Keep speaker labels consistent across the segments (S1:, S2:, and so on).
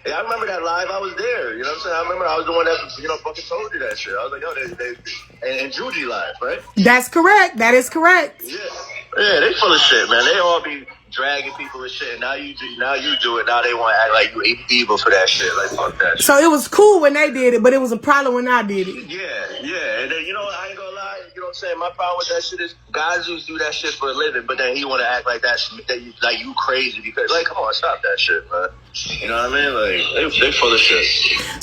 S1: Yeah, I remember that live. I was there. You know what I'm saying? I remember I was the one that, fucking told you that shit. I was like, yo, and Judy live, right?
S2: That's correct. That is correct.
S1: Yeah. Yeah, they full of shit, man. They all be dragging people and shit. And now you do it. Now they want to act like you ate evil for that shit. Like, fuck that shit.
S2: So it was cool when they did it, but it was a problem when I did it.
S1: Yeah. And then, I ain't gonna lie. You know what I'm saying? My problem with that shit is GodZeus do that shit for a living, but then he want to act like like you crazy because, like, come on, stop that shit, man. You know what I mean? Like, they full of shit.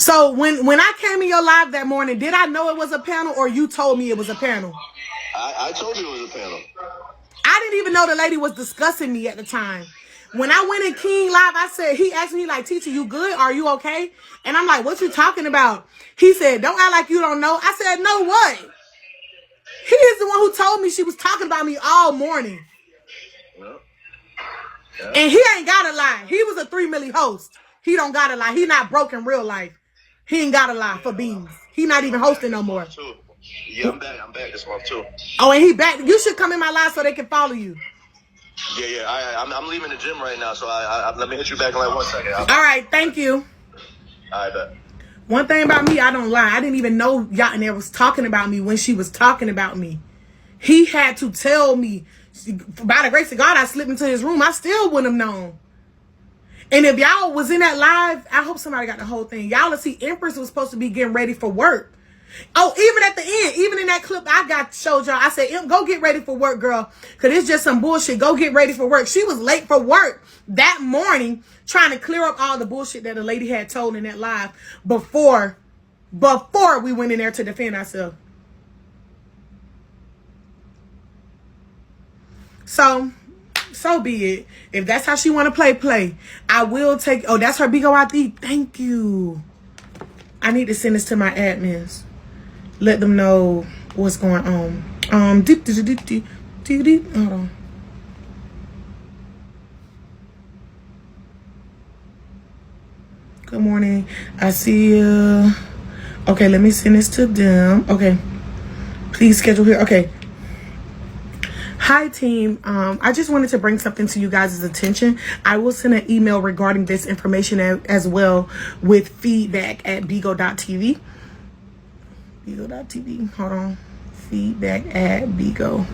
S2: So when I came in your live that morning, did I know it was a panel or you told me it was a panel?
S1: I told you it was a panel.
S2: I didn't even know the lady was discussing me at the time. When I went in King Live, he asked me like, "Teacher, you good? Are you okay?" And I'm like, "What you talking about?" He said, "Don't act like you don't know." I said, "No, what?" He is the one who told me she was talking about me all morning. Yeah. And he ain't gotta lie. He was a 3 milli host. He don't gotta lie. He not broke in real life. He ain't gotta lie for beans. He not even hosting no more.
S1: Yeah, I'm back this month too.
S2: Oh, and he back. You should come in my live so they can follow you.
S1: Yeah. I'm leaving the gym right now, so let me hit you back in like 1 second.
S2: All right, thank you.
S1: All right, bet.
S2: One thing about me, I don't lie. I didn't even know y'all and there was talking about me when she was talking about me. He had to tell me. By the grace of God, I slipped into his room. I still wouldn't have known. And if y'all was in that live, I hope somebody got the whole thing. Y'all will see Empress was supposed to be getting ready for work. Oh, even at the end, even in that clip I showed y'all, I said, go get ready for work, girl. Because it's just some bullshit. Go get ready for work. She was late for work that morning trying to clear up all the bullshit that the lady had told in that live before we went in there to defend ourselves. So be it. If that's how she want to play. I will take... Oh, that's her big OID. Thank you. I need to send this to my admins. Let them know what's going on. Hold on. Good morning. I see you. Okay, let me send this to them. Okay. Please schedule here. Okay. Hi, team. I just wanted to bring something to you guys' attention. I will send an email regarding this information as well with feedback at bigo.tv. Bigo.tv. Hold on. Feedback at Bigo.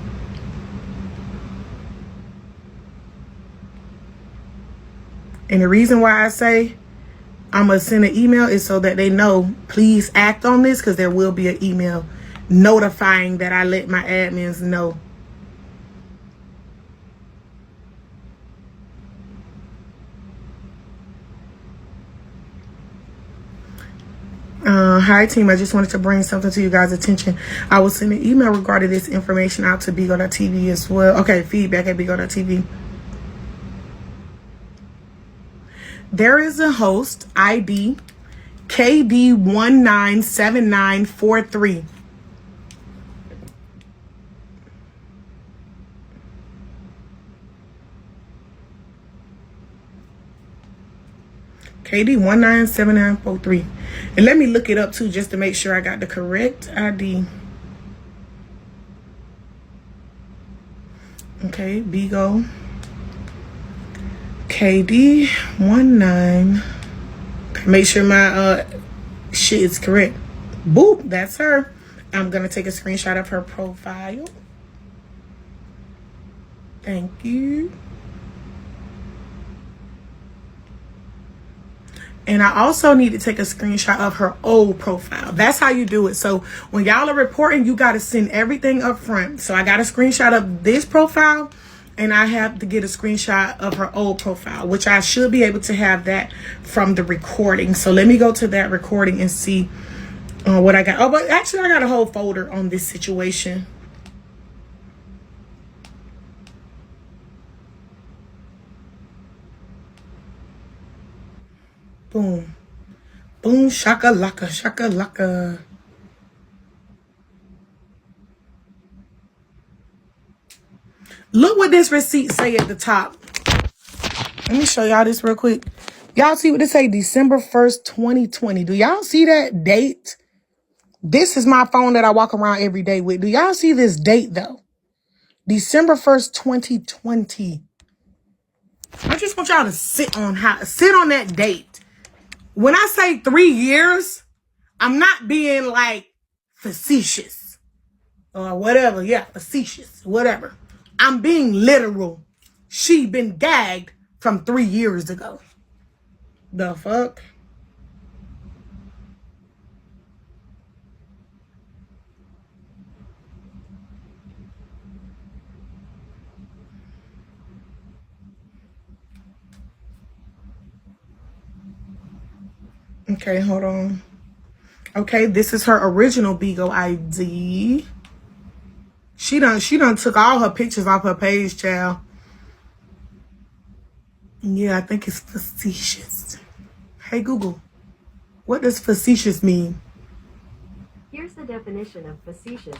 S2: And the reason why I say I'm going to send an email is so that they know, please act on this, because there will be an email notifying that I let my admins know. Hi, team. I just wanted to bring something to you guys' attention. I will send an email regarding this information out to bigo.tv as well. Okay, feedback at bigo.tv. There is a host, ID KD197943. KD197943. And let me look it up too, just to make sure I got the correct ID. Okay, Bigo. KD19. Make sure my shit is correct. Boop, that's her. I'm gonna take a screenshot of her profile. Thank you. And I also need to take a screenshot of her old profile. That's how you do it. So when y'all are reporting, you got to send everything up front. So I got a screenshot of this profile, and I have to get a screenshot of her old profile, which I should be able to have that from the recording. So let me go to that recording and see what I got. Oh, but actually I got a whole folder on this situation. Boom. Boom, shaka-laka, shaka-laka. Look what this receipt say at the top. Let me show y'all this real quick. Y'all see what it say? December 1st, 2020. Do y'all see that date? This is my phone that I walk around every day with. Do y'all see this date, though? December 1st, 2020. I just want y'all to sit on that date. When I say 3 years, I'm not being like facetious or whatever. Yeah, facetious, whatever. I'm being literal. She been gagged from 3 years ago. The fuck? Okay, hold on. Okay, this is her original Bigo ID. She done took all her pictures off her page, child. Yeah, I think it's facetious. Hey Google, what does facetious mean?
S3: Here's the definition of facetious.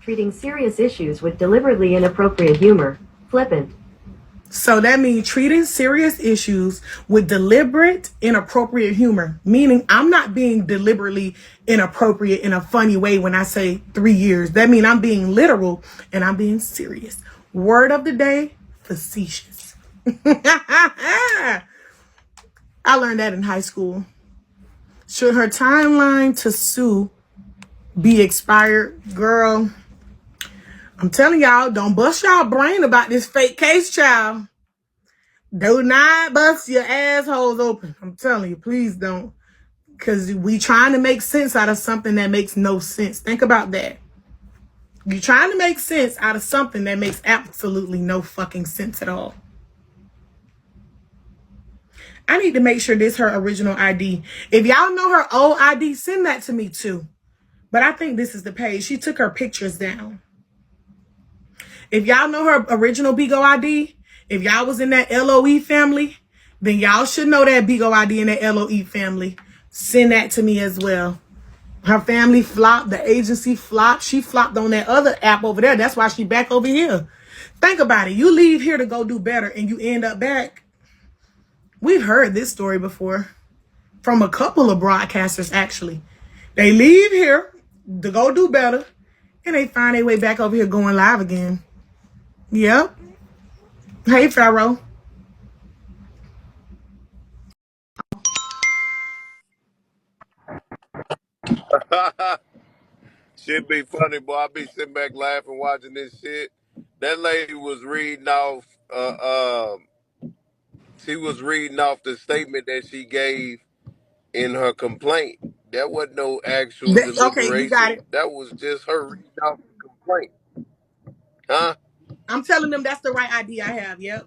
S3: Treating serious issues with deliberately inappropriate humor. Flippant.
S2: So that means treating serious issues with deliberate, inappropriate humor. Meaning I'm not being deliberately inappropriate in a funny way when I say 3 years. That means I'm being literal and I'm being serious. Word of the day, facetious. I learned that in high school. Should her timeline to sue be expired? Girl, I'm telling y'all, don't bust y'all brain about this fake case, child. Do not bust your assholes open. I'm telling you, please don't. Because we trying to make sense out of something that makes no sense. Think about that. You're trying to make sense out of something that makes absolutely no fucking sense at all. I need to make sure this is her original ID. If y'all know her old ID, send that to me too. But I think this is the page. She took her pictures down. If y'all know her original Bigo ID, if y'all was in that LOE family, then y'all should know that Bigo ID in that LOE family. Send that to me as well. Her family flopped. The agency flopped. She flopped on that other app over there. That's why she back over here. Think about it. You leave here to go do better and you end up back. We've heard this story before from a couple of broadcasters, actually. They leave here to go do better and they find their way back over here going live again. Yep. Hey, Pharaoh.
S4: Shit be funny, boy. I be sitting back laughing watching this shit. That lady was reading off. She was reading off the statement that she gave in her complaint. That wasn't no actual
S2: Okay, you got
S4: deliberation.
S2: it.
S4: That was just her reading off the complaint. Huh?
S2: I'm telling them that's the right ID I have. Yep.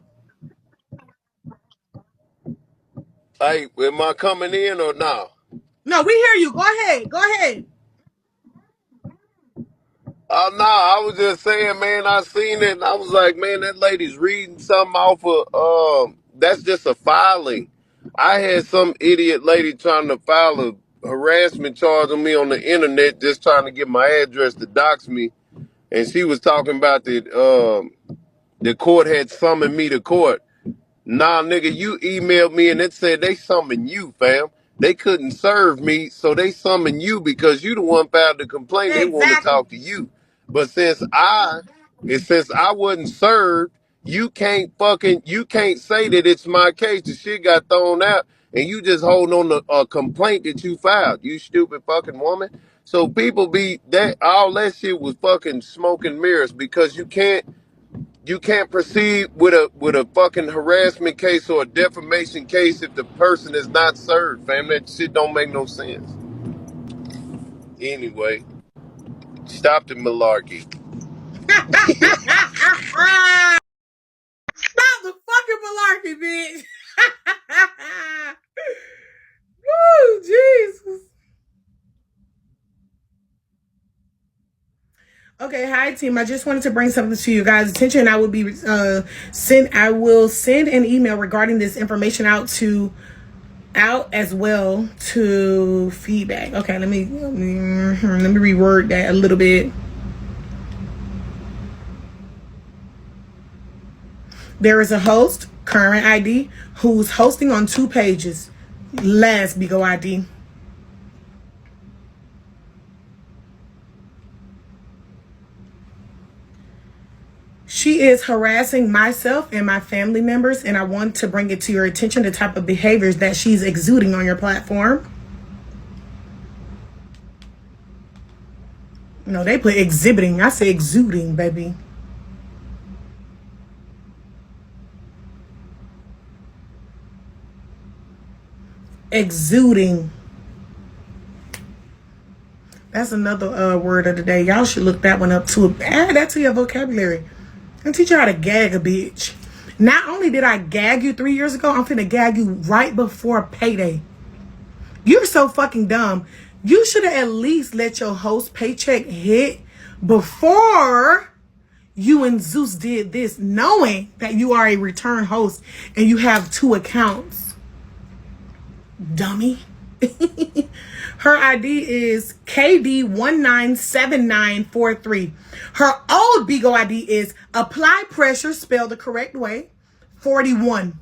S4: Hey, am I coming in or not?
S2: No, we hear you. Go ahead. Go ahead.
S4: Oh no, I was just saying, man. I seen it, and I was like, man, that lady's reading something off of. That's just a filing. I had some idiot lady trying to file a harassment charge on me on the internet, just trying to get my address to dox me, and she was talking about the court had summoned me to court. Nah, nigga, you emailed me and it said they summoned you, fam. They couldn't serve me, so they summoned you because you the one filed the complaint. They want to
S2: Exactly.
S4: talk to you. But since I wasn't served, you can't say that it's my case. The shit got thrown out and you just holding on to a complaint that you filed. You stupid fucking woman. So people be that all that shit was fucking smoke and mirrors because you can't proceed with a fucking harassment case or a defamation case if the person is not served, fam. That shit don't make no sense. Anyway, stop the malarkey.
S2: Stop the fucking malarkey, bitch. Woo, Jesus. Okay, hi team. I just wanted to bring something to you guys' attention. I will send an email regarding this information out as well to feedback. Okay, let me reword that a little bit. There is a host, current ID, who's hosting on 2 pages. Last Bigo ID. She is harassing myself and my family members, and I want to bring it to your attention the type of behaviors that she's exuding on your platform. No, they put exhibiting. I say exuding, baby. Exuding. That's another word of the day. Y'all should look that one up too. Add that to your vocabulary. And teach you how to gag a bitch. Not only did I gag you 3 years ago, I'm finna gag you right before payday. You're so fucking dumb. You should have at least let your host paycheck hit before you and Zeus did this, knowing that you are a return host and you have 2 accounts. Dummy. Her ID is KD197943. Her old Bigo ID is apply pressure spelled the correct way 41.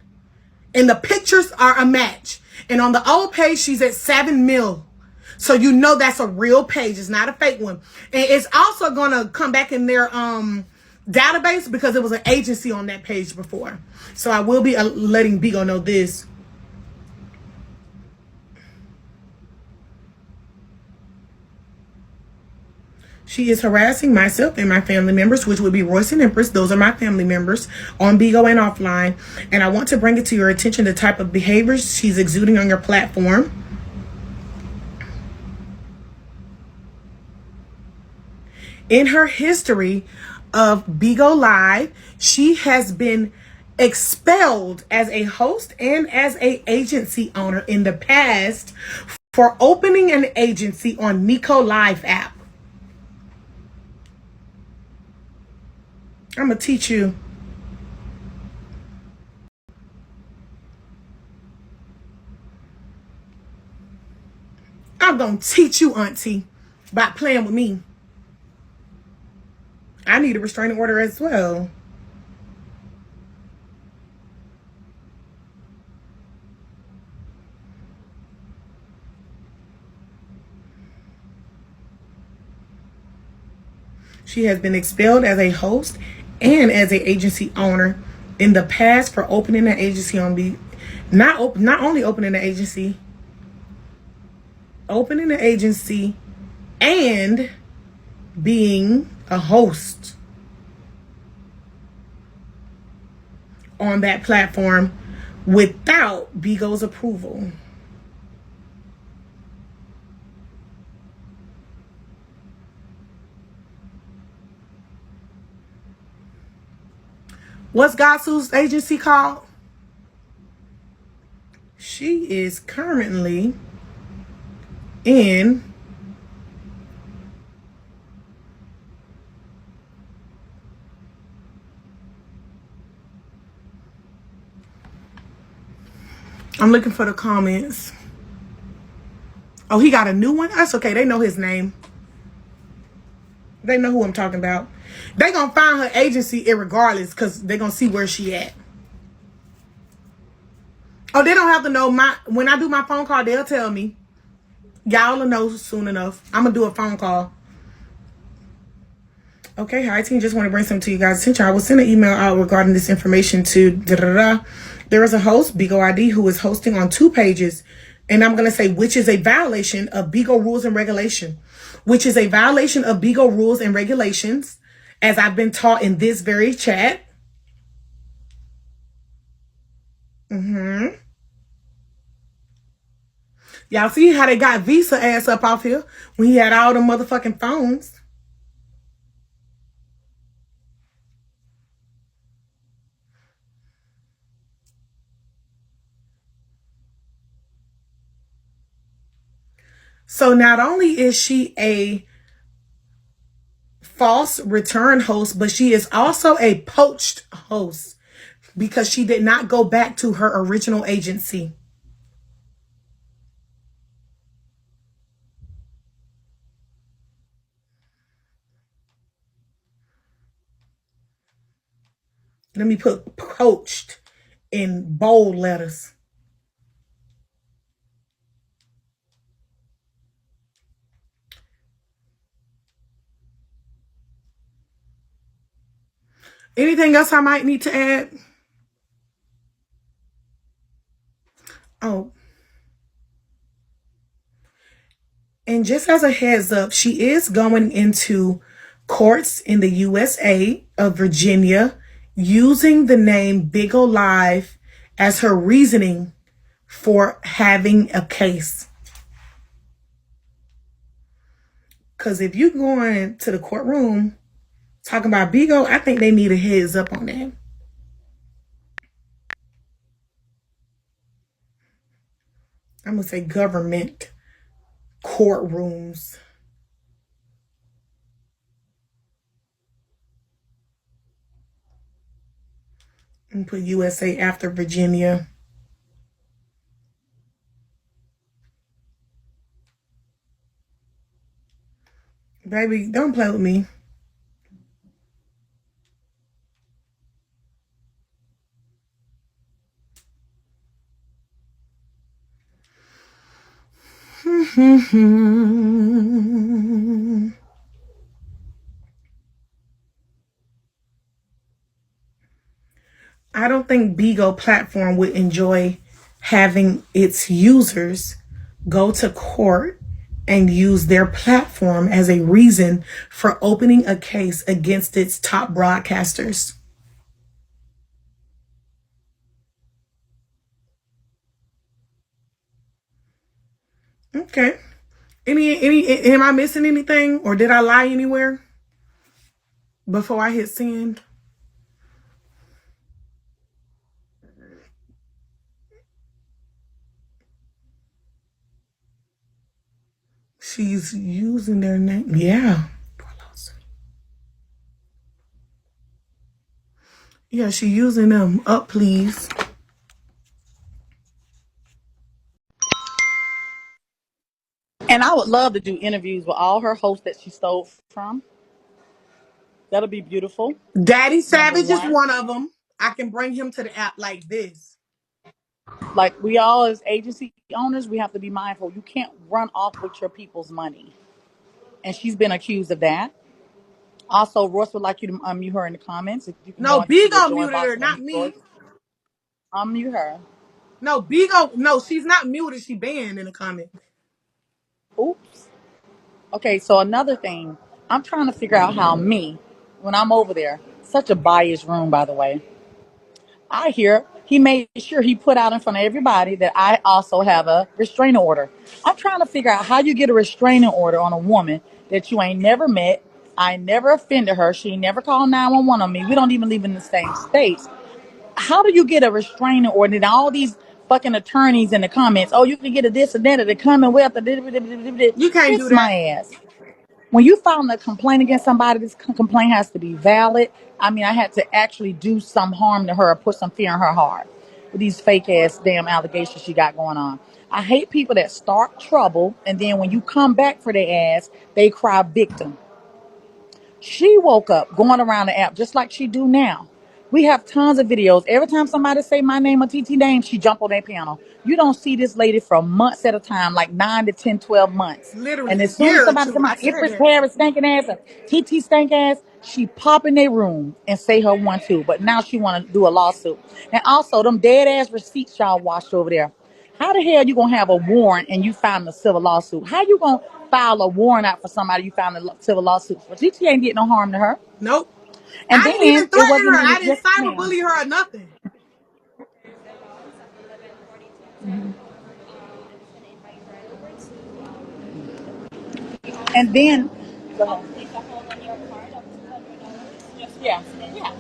S2: And the pictures are a match. And on the old page, she's at 7 mil. So you know that's a real page. It's not a fake one. And it's also gonna come back in their database because it was an agency on that page before. So I will be letting Bigo know this. She is harassing myself and my family members, which would be Royce and Empress. Those are my family members on Bigo and offline. And I want to bring it to your attention the type of behaviors she's exuding on your platform. In her history of Bigo Live, she has been expelled as a host and as an agency owner in the past for opening an agency on Nico Live app. I'm gonna teach you. I'm gonna teach you, auntie, by playing with me. I need a restraining order as well. She has been expelled as a host and as an agency owner in the past for opening an agency on not only opening an agency and being a host on that platform without Bigo's approval. What's GodZeus' agency called? She is currently in I'm looking for the comments. Oh, he got a new one? That's okay. They know his name. They know who I'm talking about. They gonna find her agency irregardless because they gonna see where she at. Oh, they don't have to know when I do my phone call, they'll tell me. Y'all will know soon enough. I'm gonna do a phone call. Okay, hi team. Just want to bring something to you guys' attention. I will send an email out regarding this information to There is a host, Bigo ID, who is hosting on 2 pages. And I'm going to say, which is a violation of Bigo rules and regulation. Which is a violation of Bigo rules and regulations, as I've been taught in this very chat. Y'all see how they got Visa ass up off here when he had all the motherfucking phones. So not only is she a false return host, but she is also a poached host because she did not go back to her original agency. Let me put poached in bold letters. Anything else I might need to add? Oh, and just as a heads up, she is going into courts in the USA of Virginia using the name Big O Live as her reasoning for having a case. Because if you're going to the courtroom talking about Big O, I think they need a heads up on that. I'm going to say government courtrooms. And put USA after Virginia. Baby, don't play with me. I don't think Bigo platform would enjoy having its users go to court and use their platform as a reason for opening a case against its top broadcasters. Okay. Am I missing anything, or did I lie anywhere before I hit send? She's using their name. Yeah. Yeah, she's using them. Up, please.
S5: And I would love to do interviews with all her hosts that she stole from. That'll be beautiful.
S2: Daddy
S5: Number
S2: Savage is
S5: one.
S2: one of them. I can bring him to the app like this.
S5: Like, we all as agency owners, we have to be mindful. You can't run off with your people's money. And she's been accused of that. Also, Royce would like you to unmute her in the comments. If you can go
S2: No,
S5: into your
S2: Bigo
S5: join
S2: muted
S5: box
S2: her,
S5: and
S2: not
S5: unmute Royce.
S2: me.
S5: Unmute her.
S2: No, Bigo, no, she's not muted. She banned in the comment.
S5: Oops. Okay, so another thing. I'm trying to figure out how when I'm over there, such a biased room, by the way, I hear he made sure he put out in front of everybody that I also have a restraining order. I'm trying to figure out how you get a restraining order on a woman that you ain't never met. I never offended her. She never called 911 on me. We don't even live in the same states. How do you get a restraining order? And all these fucking attorneys in the comments, oh, you can get a this and that, or the Commonwealth,
S2: You can't do
S5: kiss
S2: that.
S5: my ass. When you file a complaint against somebody, this complaint has to be valid. I mean, I had to actually do some harm to her, put some fear in her heart with these fake ass damn allegations she got going on. I hate people that start trouble and then when you come back for their ass, they cry victim. She woke up going around the app just like she do now. We have tons of videos. Every time somebody say my name or TT name, she jump on their panel. You don't see this lady for months at a time, like 9 to 10, 12 months.
S2: Literally
S5: And
S2: a
S5: as soon as
S2: year or
S5: somebody
S2: two.
S5: come
S2: I
S5: out,
S2: said
S5: Empress
S2: that.
S5: Paris stinking ass, or TT stank ass, she pop in their room and say her one too. But now she want to do a lawsuit. And also them dead ass receipts y'all washed over there. How the hell you gonna have a warrant and you found a civil lawsuit? How you gonna file a warrant out for somebody you found a civil lawsuit for? TT ain't did no harm to her.
S2: Nope.
S5: And
S2: I didn't
S5: then
S2: even
S5: it
S2: threaten
S5: wasn't
S2: her.
S5: in
S2: I
S5: the
S2: didn't
S5: yes, ma'am.
S2: cyberbully her or nothing.
S5: And then yeah, yeah,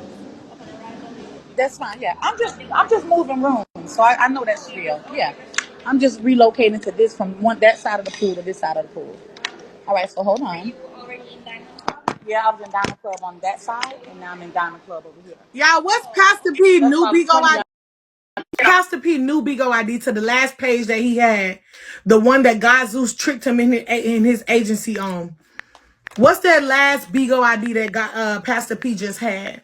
S5: that's fine. Yeah, I'm just moving rooms, so I know that's real. Yeah, I'm just relocating to this from that side of the pool to this side of the pool. All right, so hold on. Yeah, I was in Diamond Club on that side, and now I'm in Diamond Club over here.
S2: Y'all, what's Pastor P
S5: That's
S2: new
S5: why I was
S2: Bigo
S5: telling
S2: ID?
S5: y'all.
S2: Pastor P new Bigo ID to the last page that he had. The one that GodZeus tricked him in his agency on. What's that last Bigo ID that Pastor P just had?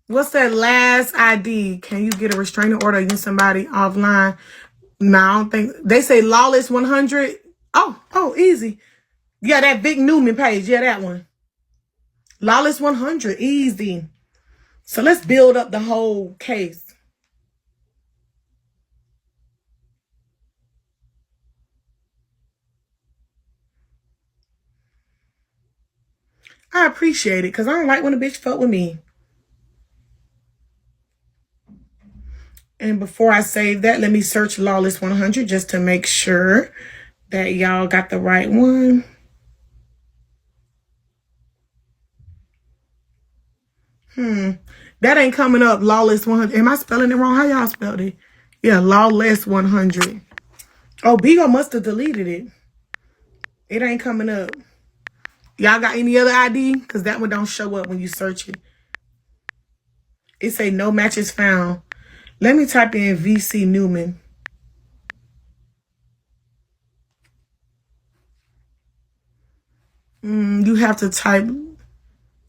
S2: What's that last ID? Can you get a restraining order against somebody offline? No, I don't think. They say lawless 100. Oh, easy. Yeah, that Vic Newman page. Yeah, that one. Lawless 100, easy. So let's build up the whole case. I appreciate it because I don't like when a bitch fuck with me. And before I save that, let me search Lawless 100 just to make sure that y'all got the right one. That ain't coming up, Lawless 100. Am I spelling it wrong? How y'all spelled it? Yeah, Lawless 100. Oh, Bigo must have deleted it. It ain't coming up. Y'all got any other ID? Because that one don't show up when you search it. It say no matches found. Let me type in VC Newman. You have to type.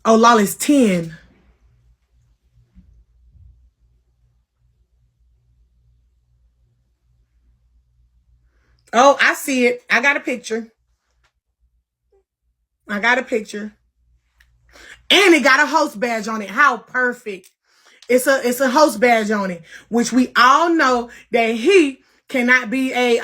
S2: Oh, Lawless 10. Oh, I see it. I got a picture. I got a picture. And it got a host badge on it. How perfect. It's a host badge on it, which we all know that he cannot be a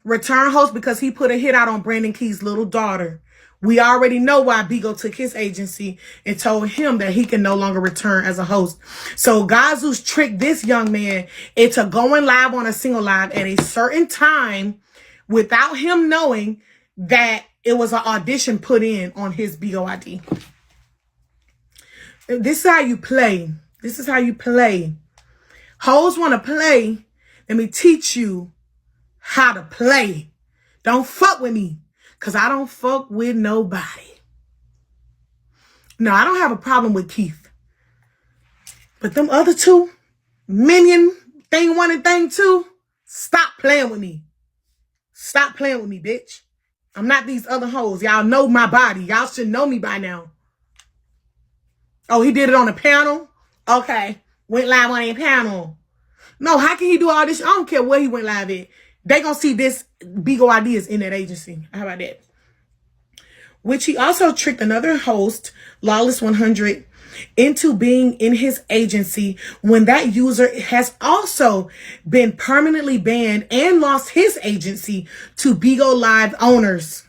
S2: return host because he put a hit out on Brandon Key's little daughter. We already know why Bigo took his agency and told him that he can no longer return as a host. So GodZeus tricked this young man into going live on a single live at a certain time without him knowing that it was an audition put in on his Bigo ID. This is how you play. This is how you play. Hoes want to play. Let me teach you how to play. Don't fuck with me. Because I don't fuck with nobody. No, I don't have a problem with Keith. But them other two, Minion, Thing 1 and Thing 2, stop playing with me. Stop playing with me, bitch. I'm not these other hoes. Y'all know my body. Y'all should know me by now. Oh, he did it on a panel? Okay. Went live on a panel. No, how can he do all this? I don't care where he went live at. They gonna see this Bigo ideas in that agency. How about that? Which he also tricked another host, Lawless 100, into being in his agency when that user has also been permanently banned and lost his agency to Bigo Live owners.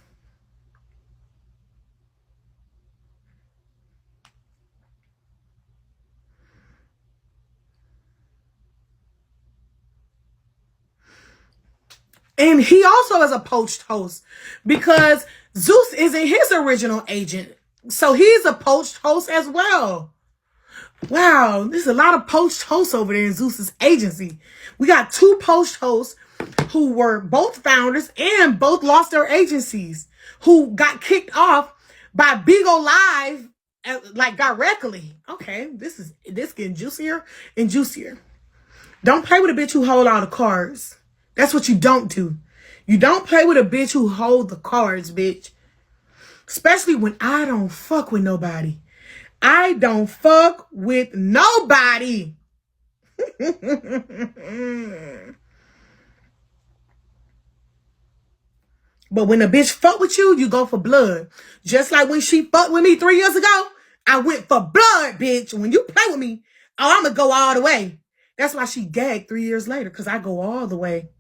S2: And he also is a poached host because Zeus isn't his original agent. So he's a poached host as well. Wow, there's a lot of poached hosts over there in Zeus's agency. We got 2 poached hosts who were both founders and both lost their agencies, who got kicked off by Bigo Live, like directly. Okay, this getting juicier and juicier. Don't play with a bitch who hold all the cards. That's what you don't do. You don't play with a bitch who hold the cards, bitch. Especially when I don't fuck with nobody. I don't fuck with nobody. But when a bitch fuck with you, you go for blood. Just like when she fucked with me 3 years ago, I went for blood, bitch. When you play with me, oh, I'm going to go all the way. That's why she gagged 3 years later, because I go all the way.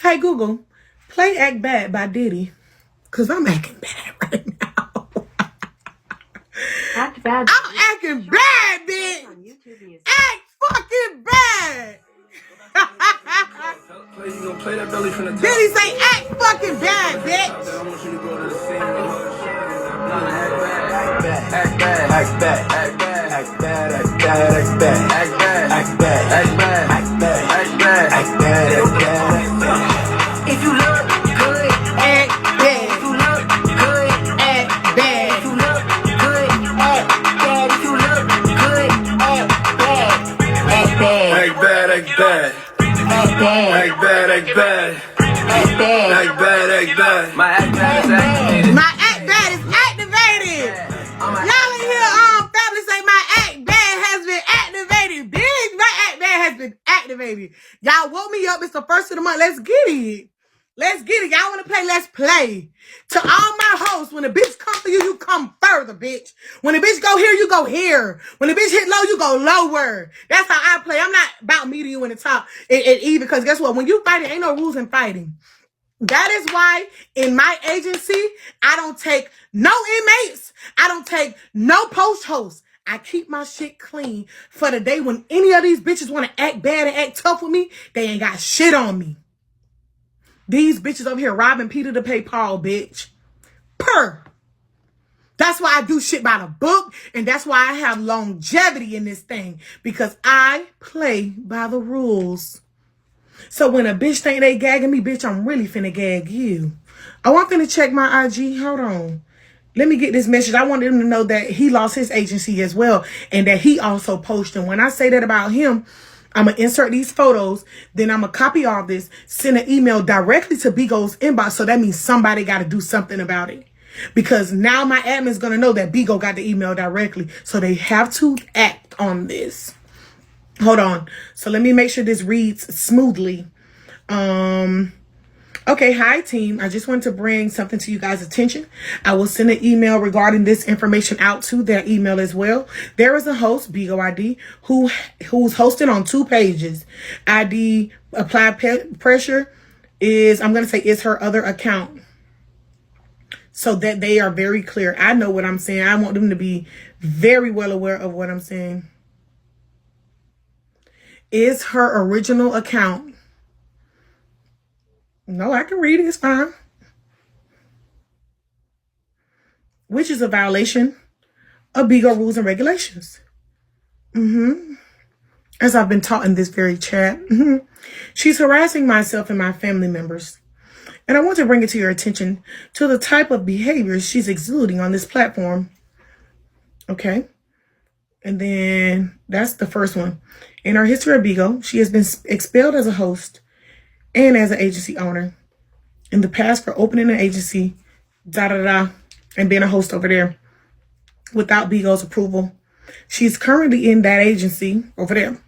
S2: Hey, Google, play Act Bad by Diddy. Because I'm acting bad right now.
S3: Act Bad.
S2: I'm acting bad, bitch. Act fucking bad. Diddy say act fucking bad, bitch.
S6: Act bad, act bad, act bad, act bad, act bad, act bad, act bad, act bad, act bad, act bad, act bad, act bad, act bad. If you look good,
S2: Act bad.
S6: if you look good,
S2: Act bad.
S6: if you look good, act bad. If you look good, act bad, act bad,
S7: Act bad, act bad.
S6: act bad,
S7: Act bad, act bad.
S6: act bad.
S7: Act bad, act bad.
S6: My act bad is activated.
S2: My act bad is activated. Y'all in here, family say my act bad has been activated. Bitch, my act bad has been activated. it. Y'all woke me up. It's the first of the month. Let's get it. Let's get it. Y'all want to play? Let's play. To all my hosts, when a bitch come for you, you come further, bitch. When a bitch go here, you go here. When a bitch hit low, you go lower. That's how I play. I'm not about me to you in the top. Even because guess what? When you fighting, ain't no rules in fighting. That is why in my agency, I don't take no inmates. I don't take no post hosts. I keep my shit clean for the day when any of these bitches want to act bad and act tough with me. They ain't got shit on me. These bitches over here robbing Peter to pay Paul, bitch. That's why I do shit by the book. And that's why I have longevity in this thing. Because I play by the rules. So when a bitch think they gagging me, bitch, I'm really finna gag you. Oh, I'm finna check my IG. Hold on. Let me get this message. I want them to know that he lost his agency as well. And that he also posted. And when I say that about him, I'm going to insert these photos. Then I'm going to copy all this. Send an email directly to Bigo's inbox. So that means somebody got to do something about it. Because now my admin's going to know that Bigo got the email directly. So they have to act on this. Hold on. So let me make sure this reads smoothly. Okay, hi team. I just wanted to bring something to you guys' attention. I will send an email regarding this information out to their email as well. There is a host, Bigo ID, who's hosting on 2 pages. ID Applied Pressure is, I'm going to say, is her other account. So that they are very clear. I know what I'm saying. I want them to be very well aware of what I'm saying. Is her original account. No, I can read it. It's fine. Which is a violation of Bigo rules and regulations. As I've been taught in this very chat. She's harassing myself and my family members. And I want to bring it to your attention to the type of behavior she's exuding on this platform. Okay. And then that's the first one. In her history of Bigo, she has been expelled as a host and as an agency owner in the past for opening an agency, and being a host over there without Bigo's approval. She's currently in that agency over there,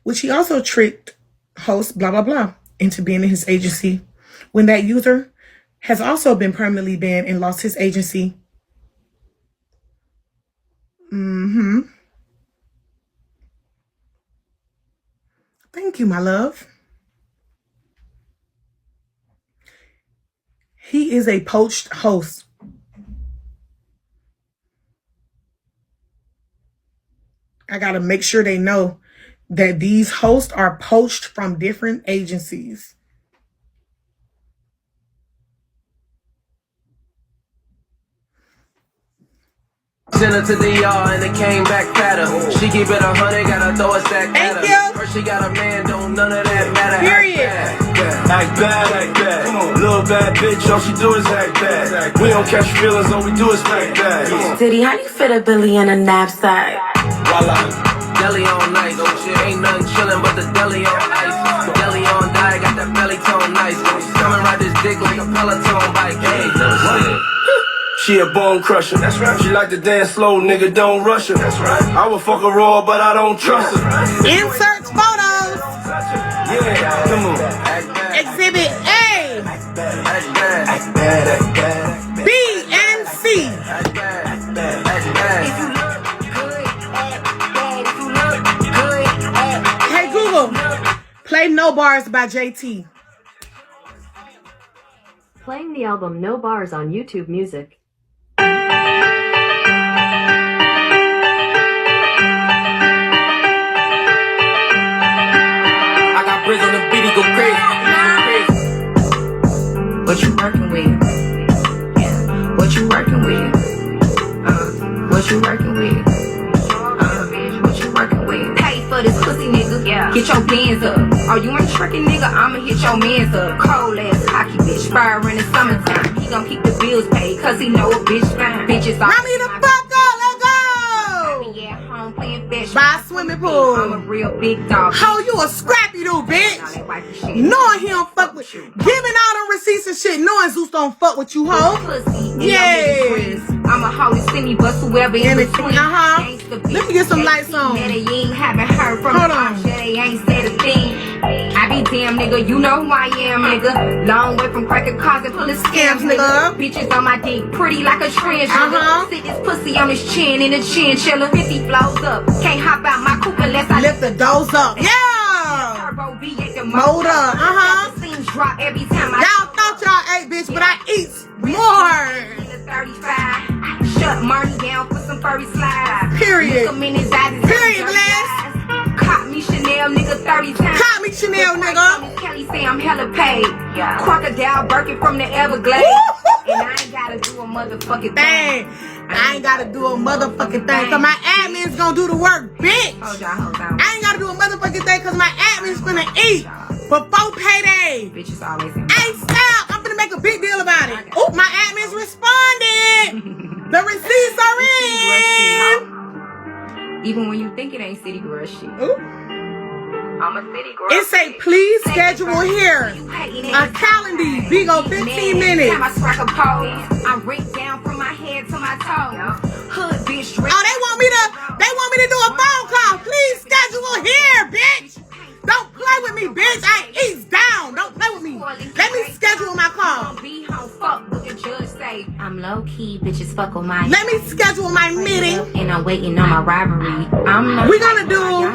S2: which she also tricked host into being in his agency when that user has also been permanently banned and lost his agency. Thank you, my love. He is a poached host. I got to make sure they know that these hosts are poached from different agencies.
S6: Sent her to the yard and it came back fatter. She keep it 100, gotta throw a stack at her.
S2: Thank you.
S6: First she got a man, don't none of that matter.
S2: Period.
S7: Act bad, act bad. Come on. Little bad bitch, all she do is act bad. We don't catch feelings, all we do is act bad.
S8: Diddy, how you fit a Billy in a knapsack?
S7: Voila.
S6: Deli on nice, oh shit, ain't nothing chillin' but the deli on ice. Deli on die, got that belly tone nice. Coming right this dick like a Peloton bike. Hey,
S7: She a bone crusher. That's right. She like to dance slow, nigga, don't rush her. That's right. I would fuck her raw, but I don't trust her.
S2: Insert photos.
S7: Yeah, come on.
S2: Exhibit A, B, and C. Hey Google, play No Bars by JT.
S3: Playing the album No Bars on YouTube Music.
S6: I got bricks on the beat, he go crazy.
S8: What you working with? Yeah. What you working with? What you working with? What you working with? Pay for this pussy, nigga. Yeah. Get your bands up. Oh, you ain't tricking, nigga? I'ma hit your mans up. Cold ass cocky bitch. Fire in the summertime. He gon' keep the bills paid, cause he know a bitch fine. Bitches are.
S2: Mommy the fuck up, let's go!
S8: Yeah, home playing fish.
S2: By a swimming pool.
S8: I'm a real big dog.
S2: Ho, you a scrappy little bitch. Knowing he don't fuck with you. Giving all them receipts and shit. Knowing Zeus don't fuck with you, ho. Yeah.
S8: I'm a hoe, send me bust whoever in between.
S2: Let me get some lights on.
S8: You ain't haven't heard from
S2: Hold on.
S8: they ain't said a thing. Damn, nigga, you know who I am, nigga. Long way from cracking cars and pulling scams, nigga. Bitches on my dick, pretty like a trend, nigga. Sit this pussy on his chin in a chinchilla. 50 flows up. Can't hop out my coupe unless I lift the doors up. Yeah! Turbo V8 the motor. Scenes drop every time y'all thought y'all ate, bitch, but I eat more. 35. Shut Marty down for some furry slides. Period. Period, bless. Caught me Chanel, nigga, 30 times. Caught me Chanel, nigga. Kelly say I'm hella paid. Crocodile Birkin from the Everglades. And I ain't gotta do a motherfucking thing. I ain't gotta do a motherfucking thing, cause my admin's gonna do the work, bitch. Hold on. I ain't gotta do a motherfucking thing, cause my admin's finna eat before payday. Bitches always ain't stop. I'm finna make a big deal about it. Oh, my admin's responded. The receipts are in. Even when you think it ain't city girl shit. Ooh. I'm a city girl. It say please schedule here. A calendar. Big ol' 15 minutes. I rink down from my head to my toes. Hood bitch. Oh, they want me to do a phone call. Please schedule here, bitch. Don't play with me, bitch. I ease down. Don't play with me. Let me schedule my call. I'm low key, bitches fuck on my. Let me schedule my meeting. And I'm waiting on my rivalry. We're gonna do.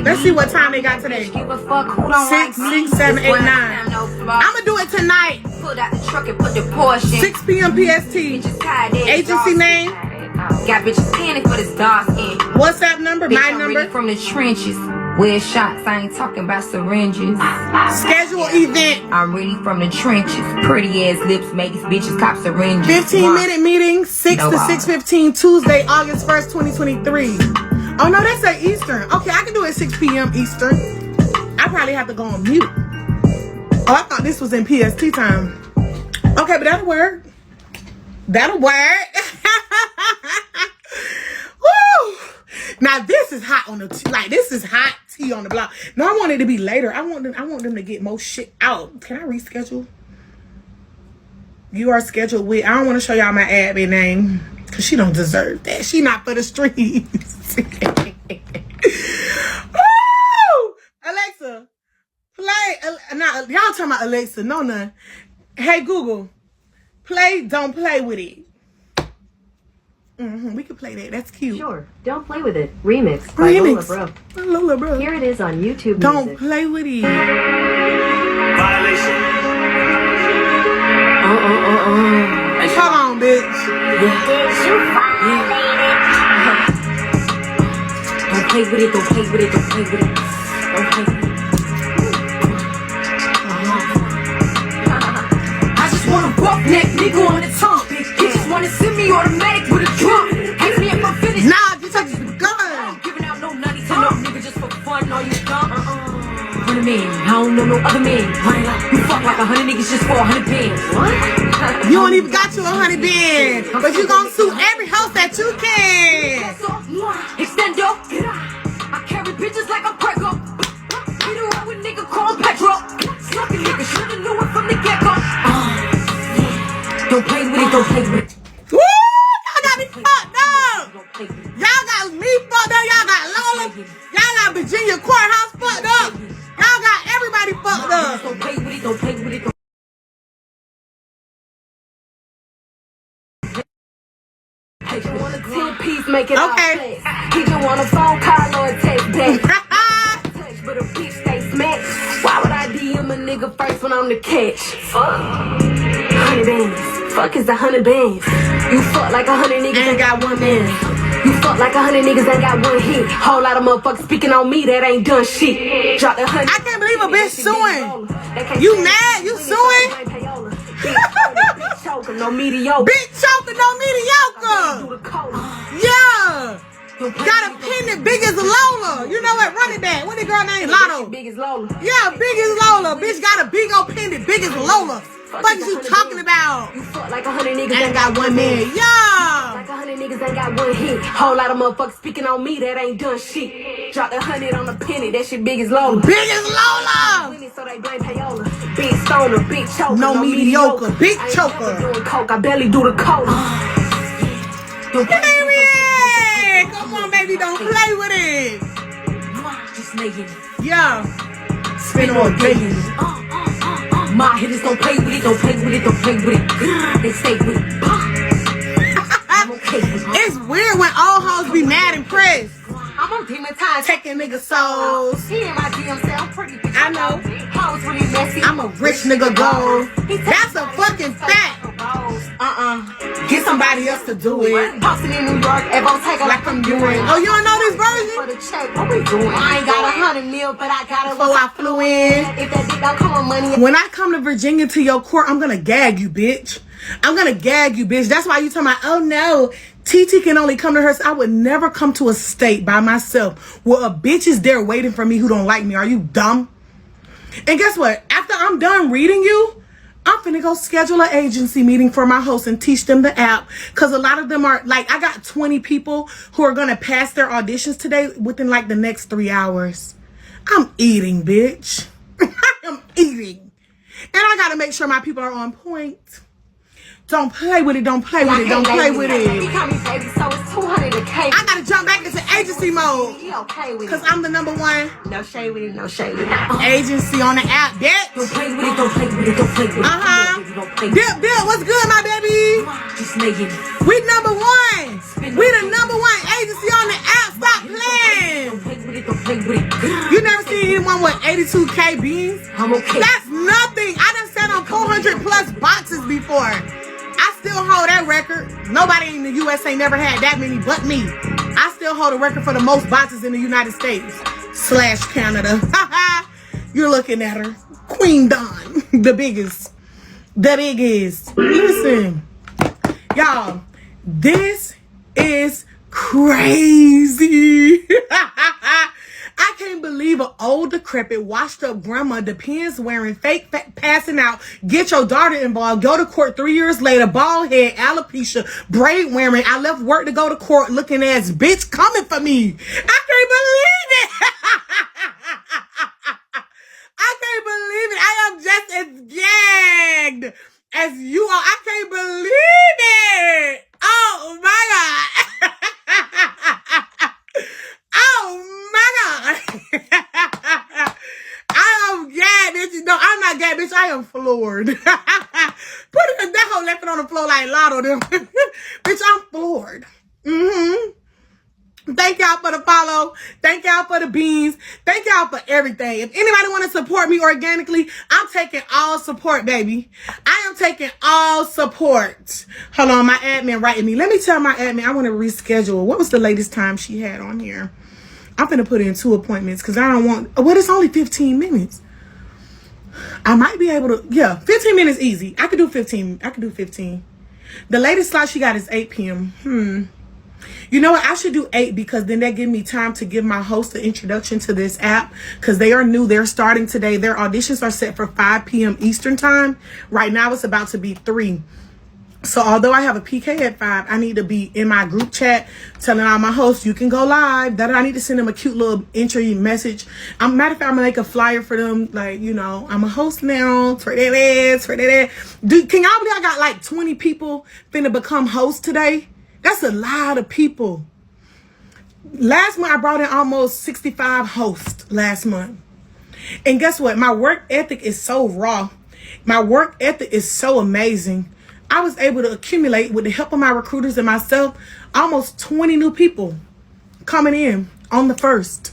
S8: Let's see what time they got today. 6, 7, 8, 9. I'm gonna do it tonight. Pulled out the truck and put the Porsche. 6 p.m. PST. Agency name. Got bitches panic for this dog skin. WhatsApp number, my number. From the trenches. Where shots, I ain't talking about syringes. Schedule event. I'm really from the trenches. Pretty ass lips make these bitches cop syringes. 15-minute meeting, 6 to 6:15, Tuesday, August 1st, 2023. Oh no, that's at Eastern. Okay, I can do it 6 p.m. Eastern. I probably have to go on mute. Oh, I thought this was in PST time. Okay, but that'll work. That'll work. Woo! Now this is hot on the this is hot tea on the block. No, I want it to be later. I want them to get more shit out. Can I reschedule? You are scheduled with. I don't want to show y'all my admin name because she don't deserve that. She not for the streets. Woo! Alexa, play. Y'all talking about Alexa? No, none. Hey Google, play. Don't play with it. We can play that. That's cute.
S3: Sure. Don't play with it. Remix by Lola Bro.
S2: Lola Bro.
S3: Here it is on YouTube.
S2: Don't
S3: music.
S2: play with it.
S7: Violation.
S2: Hold on, bitch.
S8: Don't play with it. Don't play with it. Don't play with it. Don't play with it. I just want a roughneck nigga on the tongue. You just wanna send me automatic with a drum. Ask me if I'm finished.
S2: Nah, you touch the gun.
S8: I'm giving out no nutty to no nigga just for fun. All you done. 100 men. I don't know no other men. You fuck like 100 niggas just for 100 bands. What?
S2: You don't even got you 100 bands, but you gonna sue every house that you can.
S8: Extend up. I carry bitches like I'm Prego. Beat her up with nigga called Petro. Suckin' nigga should've knew it from the get-go. Don't play with it, don't play with it.
S2: Woo! Y'all got me fucked up. Y'all got me fucked up. Y'all got Lola. Y'all got Virginia Courthouse fucked up. Y'all got everybody fucked up.
S8: Don't play with it, don't play with it. He just want a 10-piece, make it
S2: Okay.
S8: He just want a phone call or a text back. But a bitch stay smacked. Why would I DM a nigga first when I'm the catch? Fuck. 100 bands. Fuck is 100 bands. You fuck like 100 niggas ain't got one man. You fuck like 100 niggas ain't got one hit. Whole lot of motherfuckers speaking on me that ain't done shit. Drop the 100.
S2: I can't believe a bitch suing. You mad? You suing?
S8: Bitch choking, no mediocre.
S2: Bitch choking, no mediocre. Yeah. Got a pendant big as Lola. You know what? Running back. What the girl named Lotto?
S8: Big as Lola.
S2: Yeah, big as Lola. Bitch got a big old pendant big as Lola. What is you talking about?
S8: You fuck like 100 niggas
S2: ain't got one man. Yeah.
S8: Like 100 niggas ain't got one hit. Whole lot of motherfuckers speaking on me that ain't done shit. Drop the 100 on the penny. That shit big as Lola.
S2: Big as Lola.
S8: So they blame payola. Big stoner, big choker.
S2: No mediocre. Big choker.
S8: I doing coke. I barely do the coke.
S2: Period. Come on, baby. Don't play with it.
S8: Just making.
S2: Yeah. spend all day.
S8: My hitters don't play with it, don't play with it, don't play with it. They stay with it. I'm okay with it.
S2: It's weird when old hoes be mad and pressed.
S8: I'm on demon time.
S2: Taking nigga souls.
S8: He in my DM sound pretty bitch.
S2: I know.
S8: Hoes really messy.
S2: I'm a rich nigga gold. That's a fucking fact. Get somebody else to do it.
S8: Boston in New York, Evo take a
S2: Like I'm doing. Oh, you don't know this version?
S8: for the check. What we doing? I ain't got 100 mil, but I got
S2: Before I flew in.
S8: If that dick don't come on money.
S2: When I come to Virginia to your court, I'm gonna gag you, bitch. I'm gonna gag you, bitch. That's why you talking about, oh no, TT can only come to her. I would never come to a state by myself where a bitch is there waiting for me who don't like me. Are you dumb? And guess what? After I'm done reading you, I'm finna go schedule an agency meeting for my hosts and teach them the app. Because a lot of them are, like, I got 20 people who are gonna pass their auditions today within, like, the next 3 hours. I'm eating, bitch. I'm eating. And I gotta make sure my people are on point. Don't play with it, don't play with it, don't play with it.
S8: He call me baby, so it's 200 a K.
S2: I gotta jump back into agency mode.
S8: He okay with
S2: Because
S8: it.
S2: I'm the #1
S8: No shade with it, no shade with it.
S2: agency on the app, bitch.
S8: Don't play with it, don't play with it, don't play with it.
S2: Bill, what's good, my baby?
S8: Just make it.
S2: We #1. We the #1 agency on the app. Stop playing.
S8: Don't play with it, don't play with it.
S2: You never seen anyone with 82K beans?
S8: I'm okay.
S2: That's nothing. I done sat on 400 plus boxes before. I still hold that record. Nobody in the US ain't never had that many but me. I still hold a record for the most boxes in the United States / Canada. You're looking at her. Queen Dawn. The biggest. The biggest. Listen. Y'all, this is crazy. I can't believe an old, decrepit, washed up grandma, depends wearing, fake passing out, get your daughter involved, go to court 3 years later, bald head, alopecia, braid wearing, I left work to go to court looking ass bitch coming for me. I can't believe it. I can't believe it. I am just as gagged as you are. I can't believe it. Oh my God. Oh my God. I am gagged, bitch. No, I'm not gagged, bitch. I am floored. Put it, that whole left it on the floor like Lotto them. Bitch, I'm floored. Thank y'all for the follow. Thank y'all for the beans. Thank y'all for everything. If anybody want to support me organically, I'm taking all support, baby. I am taking all support. Hold on, my admin writing me. Let me tell my admin I want to reschedule. What was the latest time she had on here? I'm finna put in 2 appointments because I don't want, well, it's only 15 minutes. I might be able to, yeah, 15 minutes easy. I could do 15. I could do 15. The latest slot she got is 8 p.m. You know what? I should do 8 because then that give me time to give my host an introduction to this app because they are new. They're starting today. Their auditions are set for 5 p.m. Eastern time. Right now it's about to be 3. So although I have a PK at 5, I need to be in my group chat telling all my hosts, you can go live. That I need to send them a cute little entry message. Matter of fact, I'm going to make a flyer for them. Like, you know, I'm a host now. Can y'all believe I got like 20 people finna become hosts today? That's a lot of people. Last month, I brought in almost 65 hosts last month. And guess what? My work ethic is so raw. My work ethic is so amazing. I was able to accumulate, with the help of my recruiters and myself, almost 20 new people coming in on the 1st.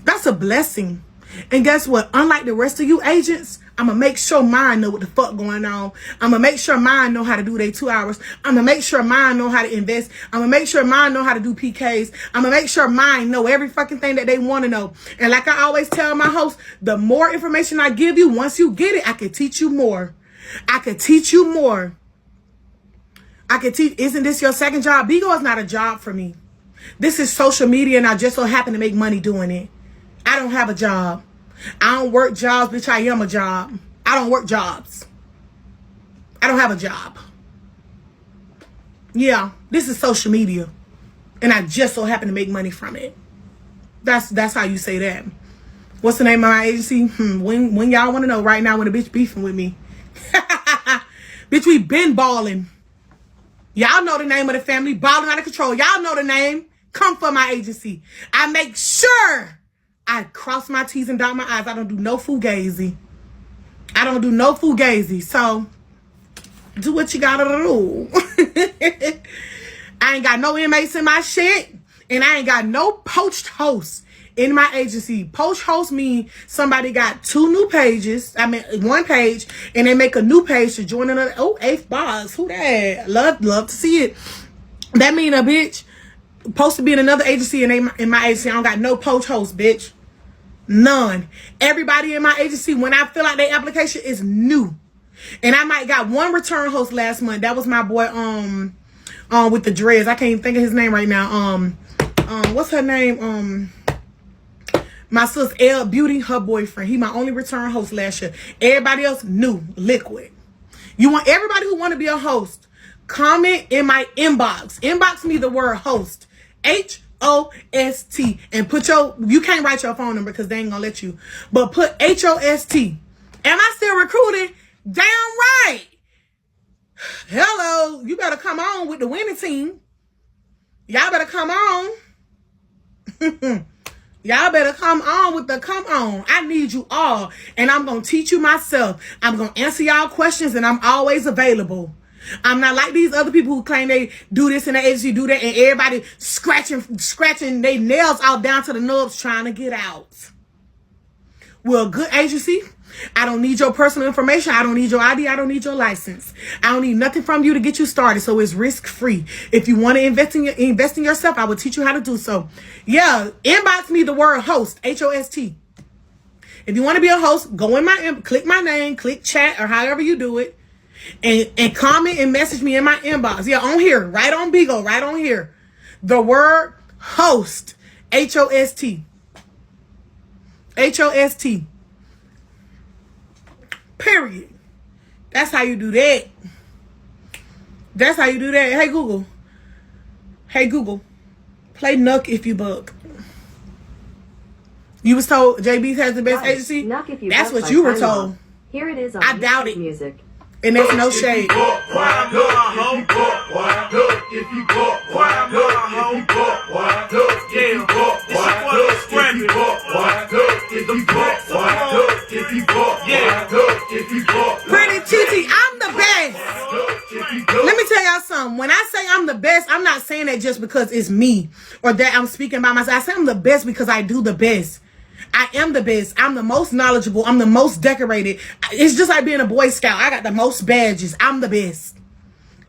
S2: That's a blessing. And guess what? Unlike the rest of you agents, I'm going to make sure mine know what the fuck going on. I'm going to make sure mine know how to do their 2 hours. I'm going to make sure mine know how to invest. I'm going to make sure mine know how to do PKs. I'm going to make sure mine know every fucking thing that they want to know. And like I always tell my hosts, the more information I give you, once you get it, I can teach you more. I could teach you more. I could teach. Isn't this your second job? Bigo is not a job for me. This is social media and I just so happen to make money doing it. I don't have a job. I don't work jobs, bitch. I am a job. I don't work jobs. I don't have a job. Yeah, this is social media. And I just so happen to make money from it. That's how you say that. What's the name of my agency? When y'all want to know right now when a bitch beefing with me. Bitch, we been balling. Y'all know the name of the family. Balling out of control. Y'all know the name. Come for my agency. I make sure I cross my T's and dot my I's. I don't do no fugazi. I don't do no fugazi. So do what you gotta do. I ain't got no inmates in my shit, and I ain't got no poached hosts in my agency. Poached hosts mean somebody got 2 new pages. I mean, 1 page, and they make a new page to join another. Oh, 8th box. Who that? Love to see it. That mean a bitch supposed to be in another agency, and in my agency, I don't got no poached hosts, bitch. None. Everybody in my agency, when I fill out their application, is new. And I might got 1 return host last month. That was my boy, with the dreads. I can't even think of his name right now. What's her name? My sis L Beauty, her boyfriend. He my only return host last year. Everybody else new, liquid. You want everybody who want to be a host, comment in my inbox. Inbox me the word host. HOST. And put you can't write your phone number because they ain't gonna let you. But put HOST. Am I still recruiting? Damn right. Hello. You better come on with the winning team. Y'all better come on. Y'all better come on with the come on. I need you all. And I'm going to teach you myself. I'm going to answer y'all questions, and I'm always available. I'm not like these other people who claim they do this in the agency, do that, and everybody scratching their nails out down to the nubs trying to get out. Well, good agency, I don't need your personal information. I don't need your ID. I don't need your license. I don't need nothing from you to get you started. So it's risk free. If you want to invest in yourself, I will teach you how to do so. Yeah, inbox me the word host, HOST. If you want to be a host, go in click my name, click chat, or however you do it, and comment and message me in my inbox. Yeah, on here, right on Bigo, right on here. The word host, HOST. HOST. Period. That's how you do that. That's how you do that. Hey Google. Hey Google. Play Nuck If You Buck. You was told JB's has the best agency?
S3: Nuck If You
S2: That's
S3: Buck
S2: what
S3: by
S2: you were
S3: Time
S2: told.
S3: Off. Here it is on
S2: I doubt it.
S3: music.
S2: And there's no shade. PrettyTeeTee, I'm the best. Let me tell y'all something. When I say I'm the best, I'm not saying that just because it's me or that I'm speaking by myself. I say I'm the best because I do the best. I am the best. I'm the most knowledgeable. I'm the most decorated. It's just like being a Boy Scout. I got the most badges. I'm the best.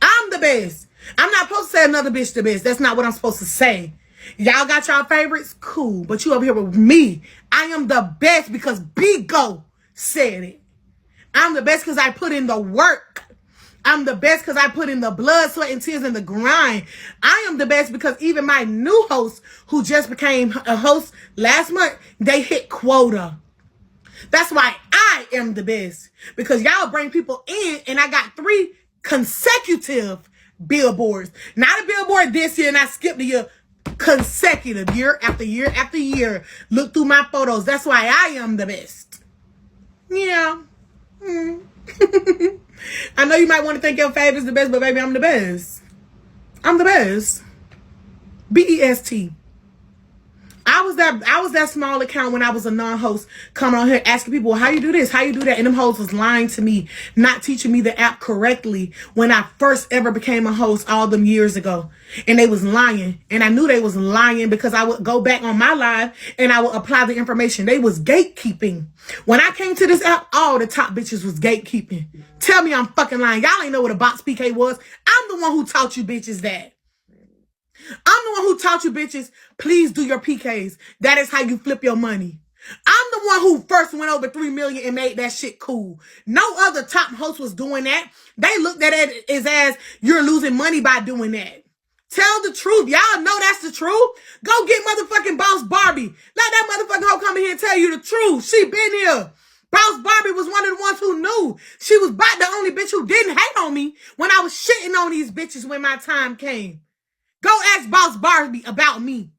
S2: I'm the best. I'm not supposed to say another bitch the best. That's not what I'm supposed to say. Y'all got y'all favorites? Cool. But you over here with me. I am the best because Bigo said it. I'm the best because I put in the work. I'm the best because I put in the blood, sweat, and tears in the grind. I am the best because even my new host, who just became a host last month, they hit quota. That's why I am the best. Because y'all bring people in, and I got 3 consecutive billboards. Not a billboard this year, and I skipped a year. Consecutive, year after year after year. Look through my photos. That's why I am the best. Yeah. I know you might want to think your favorite is the best, but baby, I'm the best. I'm the best. BEST. I was that small account when I was a non-host coming on here asking people, well, how you do this? How you do that? And them hosts was lying to me, not teaching me the app correctly when I first ever became a host all them years ago. And they was lying. And I knew they was lying because I would go back on my live and I would apply the information. They was gatekeeping. When I came to this app, all the top bitches was gatekeeping. Tell me I'm fucking lying. Y'all ain't know what a box PK was. I'm the one who taught you bitches that. I'm the one who taught you bitches, please do your PKs. That is how you flip your money. I'm the one who first went over 3 million and made that shit cool. No other top host was doing that. They looked at it as you're losing money by doing that. Tell the truth. Y'all know that's the truth. Go get motherfucking Boss Barbie. Let that motherfucking hoe come in here and tell you the truth. She been here. Boss Barbie was one of the ones who knew. She was about the only bitch who didn't hate on me when I was shitting on these bitches when my time came. Go ask Boss Barbie about me.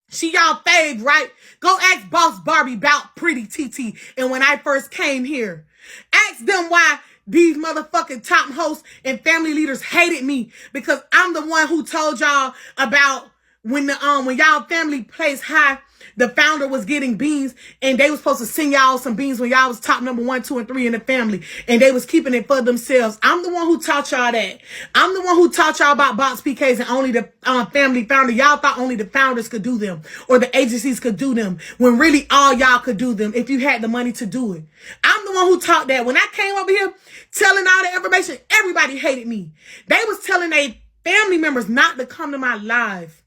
S2: She y'all fave, right? Go ask Boss Barbie about PrettyTeeTee and when I first came here. Ask them why these motherfucking top hosts and family leaders hated me because I'm the one who told y'all about when y'all family placed high, the founder was getting beans, and they was supposed to send y'all some beans when y'all was top number 1, 2, and 3 in the family, and they was keeping it for themselves. I'm the one who taught y'all that. I'm the one who taught y'all about box PKs and only the family founder. Y'all thought only the founders could do them or the agencies could do them, when really all y'all could do them if you had the money to do it. I'm the one who taught that. When I came over here telling all the information, everybody hated me. They was telling their family members not to come to my live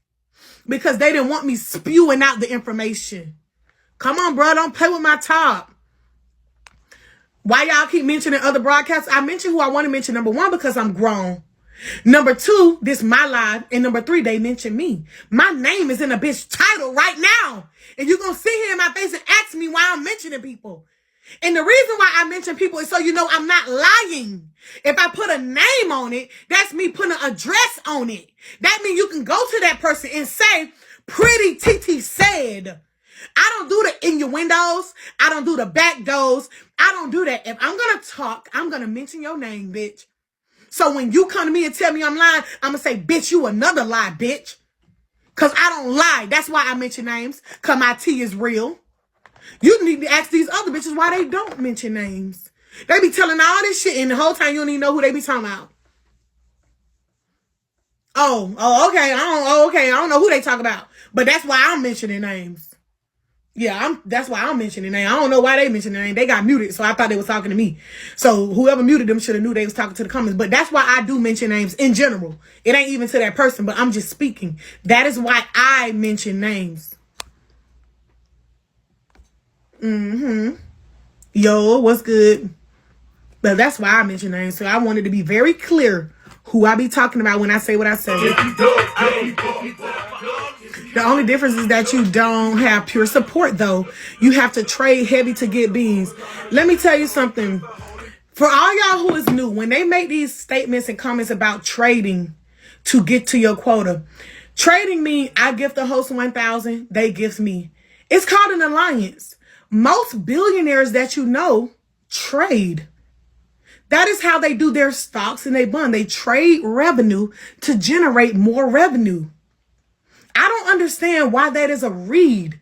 S2: because they didn't want me spewing out the information. Come on, bro. Don't play with my top. Why y'all keep mentioning other broadcasts? I mention who I want to mention. Number 1, because I'm grown. Number 2, this is my live. And number 3, they mention me. My name is in a bitch title right now. And you're going to sit here in my face and ask me why I'm mentioning people. And the reason why I mention people is so you know I'm not lying. If I put a name on it, that's me putting an address on it. That means you can go to that person and say, PrettyTeeTee said. I don't do the innuendos. I don't do the back doors. I don't do that. If I'm going to talk, I'm going to mention your name, bitch. So when you come to me and tell me I'm lying, I'm going to say, bitch, you another lie, bitch. Because I don't lie. That's why I mention names. Because my tea is real. You need to ask these other bitches why they don't mention names. They be telling all this shit, and the whole time you don't even know who they be talking about. Okay. I don't know who they talk about. But that's why I'm mentioning names. Yeah, that's why I'm mentioning names. I don't know why they mentioned their name. They got muted, so I thought they was talking to me. So whoever muted them should have knew they was talking to the comments. But that's why I do mention names in general. It ain't even to that person, but I'm just speaking. That is why I mention names. Yo, what's good? But that's why I mention names. So I wanted to be very clear who I be talking about when I say what I say. The only difference is that you don't have pure support, though. You have to trade heavy to get beans. Let me tell you something. For all y'all who is new, when they make these statements and comments about trading to get to your quota, trading means I gift the host 1,000, they gift me. It's called an alliance. Most billionaires that you know trade. That is how they do their stocks and they bond. They trade revenue to generate more revenue. I don't understand why that is a read.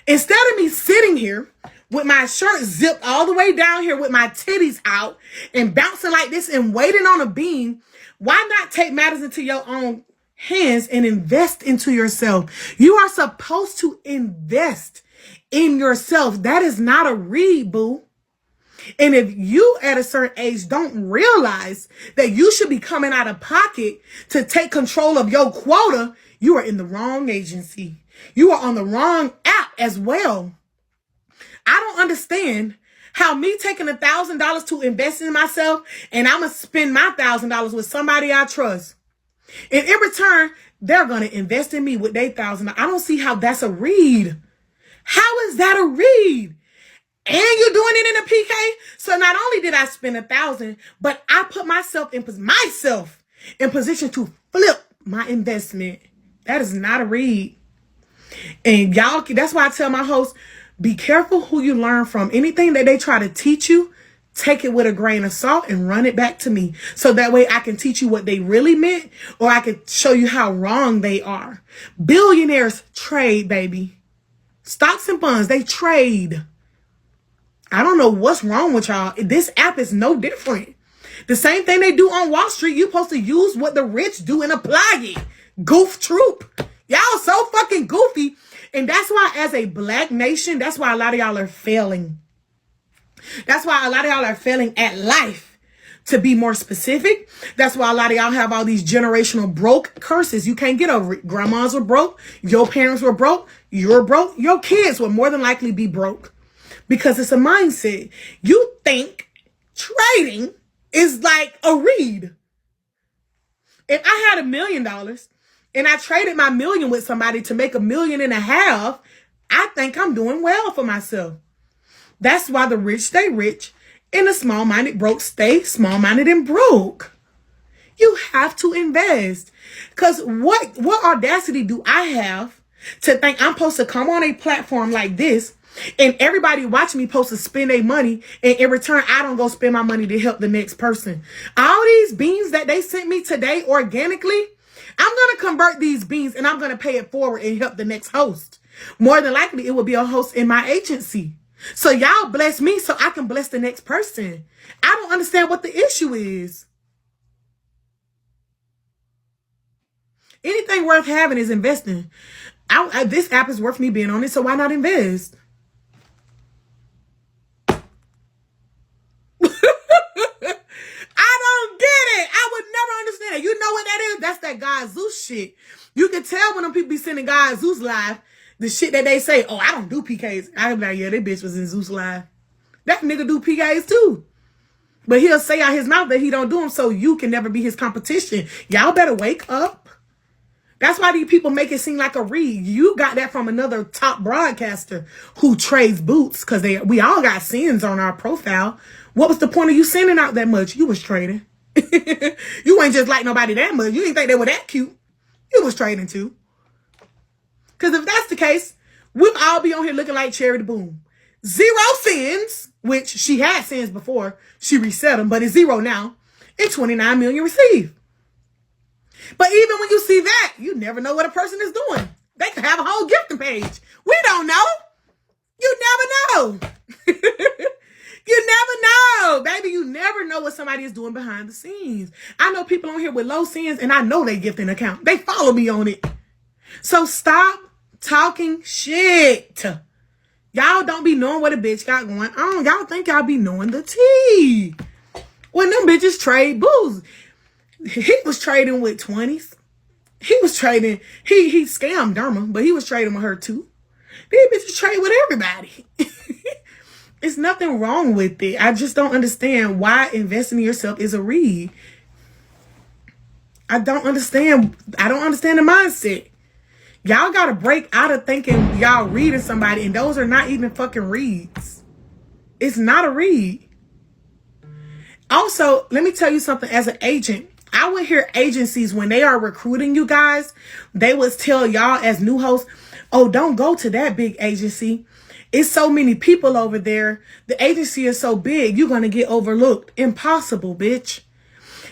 S2: Instead of me sitting here with my shirt zipped all the way down here with my titties out and bouncing like this and waiting on a beam, why not take matters into your own hands and invest into yourself? You are supposed to invest in yourself. That is not a read, boo. And if you at a certain age don't realize that you should be coming out of pocket to take control of your quota, you are in the wrong agency. You are on the wrong app as well. I don't understand how me taking $1,000 to invest in myself and I'm going to spend my $1,000 with somebody I trust. And in return, they're going to invest in me with their $1,000. I don't see how that's a read. How is that a read? And you're doing it in a PK? So not only did I spend $1,000, but I put myself in position to flip my investment. That is not a read. And y'all, that's why I tell my hosts, be careful who you learn from. Anything that they try to teach you, take it with a grain of salt and run it back to me. So that way I can teach you what they really meant, or I can show you how wrong they are. Billionaires trade, baby. Stocks and bonds, they trade. I don't know what's wrong with y'all. This app is no different. The same thing they do on Wall Street, you're supposed to use what the rich do and apply it. Goof troop. Y'all so fucking goofy. And that's why as a black nation, that's why a lot of y'all are failing. That's why a lot of y'all are failing at life. To be more specific, that's why a lot of y'all have all these generational broke curses. You can't get over it. Grandmas were broke. Your parents were broke. You're broke. Your kids will more than likely be broke. Because it's a mindset. You think trading is like a read. If I had $1 million and I traded my million with somebody to make $1.5 million, I think I'm doing well for myself. That's why the rich stay rich and the small-minded broke stay small-minded and broke. You have to invest. Because what audacity do I have to think I'm supposed to come on a platform like this and everybody watching me supposed to spend their money, and in return, I don't go spend my money to help the next person. All these beans that they sent me today organically, I'm going to convert these beans and I'm going to pay it forward and help the next host. More than likely, it will be a host in my agency. So y'all bless me so I can bless the next person. I don't understand what the issue is. Anything worth having is investing. This app is worth me being on it, so why not invest? I don't get it. I would never understand it. You know what that is? That's that GodZeus shit. You can tell when them people be sending GodZeus live, the shit that they say, oh, I don't do PKs. I'm like, yeah, that bitch was in Zeus live. That nigga do PKs too. But he'll say out his mouth that he don't do them, so you can never be his competition. Y'all better wake up. That's why these people make it seem like a read. You got that from another top broadcaster who trades boots, because we all got sins on our profile. What was the point of you sending out that much? You was trading. You ain't just like nobody that much. You didn't think they were that cute. You was trading too. Because if that's the case, we'll all be on here looking like Cherry the Boom. 0 sins, which she had sins before. She reset them, but it's 0 now. And 29 million received. But even when you see that, you never know what a person is doing. They could have a whole gifting page. We don't know. You never know. You never know. Baby, you never know what somebody is doing behind the scenes. I know people on here with low sins, and I know they gifting account. They follow me on it. So stop talking shit. Y'all don't be knowing what a bitch got going on. Y'all think y'all be knowing the tea. When them bitches trade booze. He was trading with 20s. He was trading. He scammed Derma, but he was trading with her too. These bitches trade with everybody. It's nothing wrong with it. I just don't understand why investing in yourself is a read. I don't understand. I don't understand the mindset. Y'all got to break out of thinking y'all reading somebody, and those are not even fucking reads. It's not a read. Also, let me tell you something. As an agent, I would hear agencies when they are recruiting you guys, they would tell y'all as new hosts, oh, don't go to that big agency. It's so many people over there. The agency is so big, you're going to get overlooked. Impossible, bitch.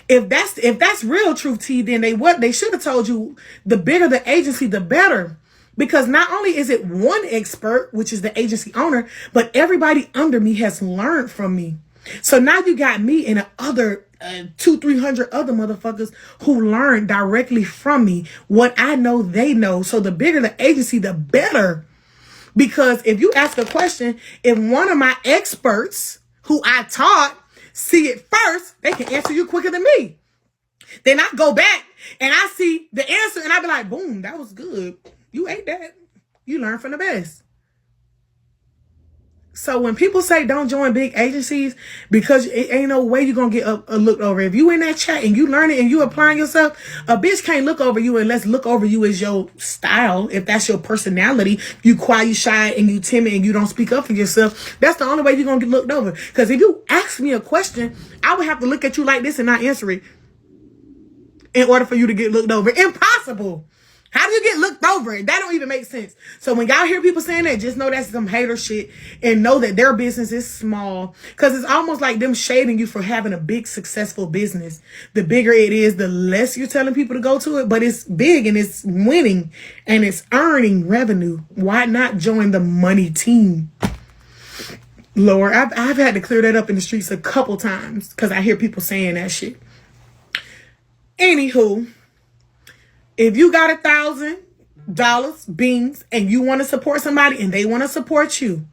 S2: If that's real truth, T, then they should have told you the bigger the agency, the better. Because not only is it one expert, which is the agency owner, but everybody under me has learned from me. So now you got me and other 200-300 other motherfuckers who learn directly from me. What I know, they know. So the bigger the agency, the better. Because if you ask a question, if one of my experts who I taught see it first, they can answer you quicker than me. Then I go back and I see the answer and I be like, boom, that was good. You ate that. You learn from the best. So when people say don't join big agencies because it ain't no way you're going to get a look over. If you in that chat and you learn it and you applying yourself, a bitch can't look over you unless look over you is your style. If that's your personality, you quiet, you shy, and you timid and you don't speak up for yourself. That's the only way you're going to get looked over. Because if you ask me a question, I would have to look at you like this and not answer it in order for you to get looked over. Impossible. How do you get looked over? That don't even make sense. So when y'all hear people saying that, just know that's some hater shit and know that their business is small. Because it's almost like them shading you for having a big, successful business. The bigger it is, the less you're telling people to go to it. But it's big and it's winning and it's earning revenue. Why not join the money team? Lord, I've had to clear that up in the streets a couple times because I hear people saying that shit. Anywho. If you got $1,000 beans and you want to support somebody and they want to support you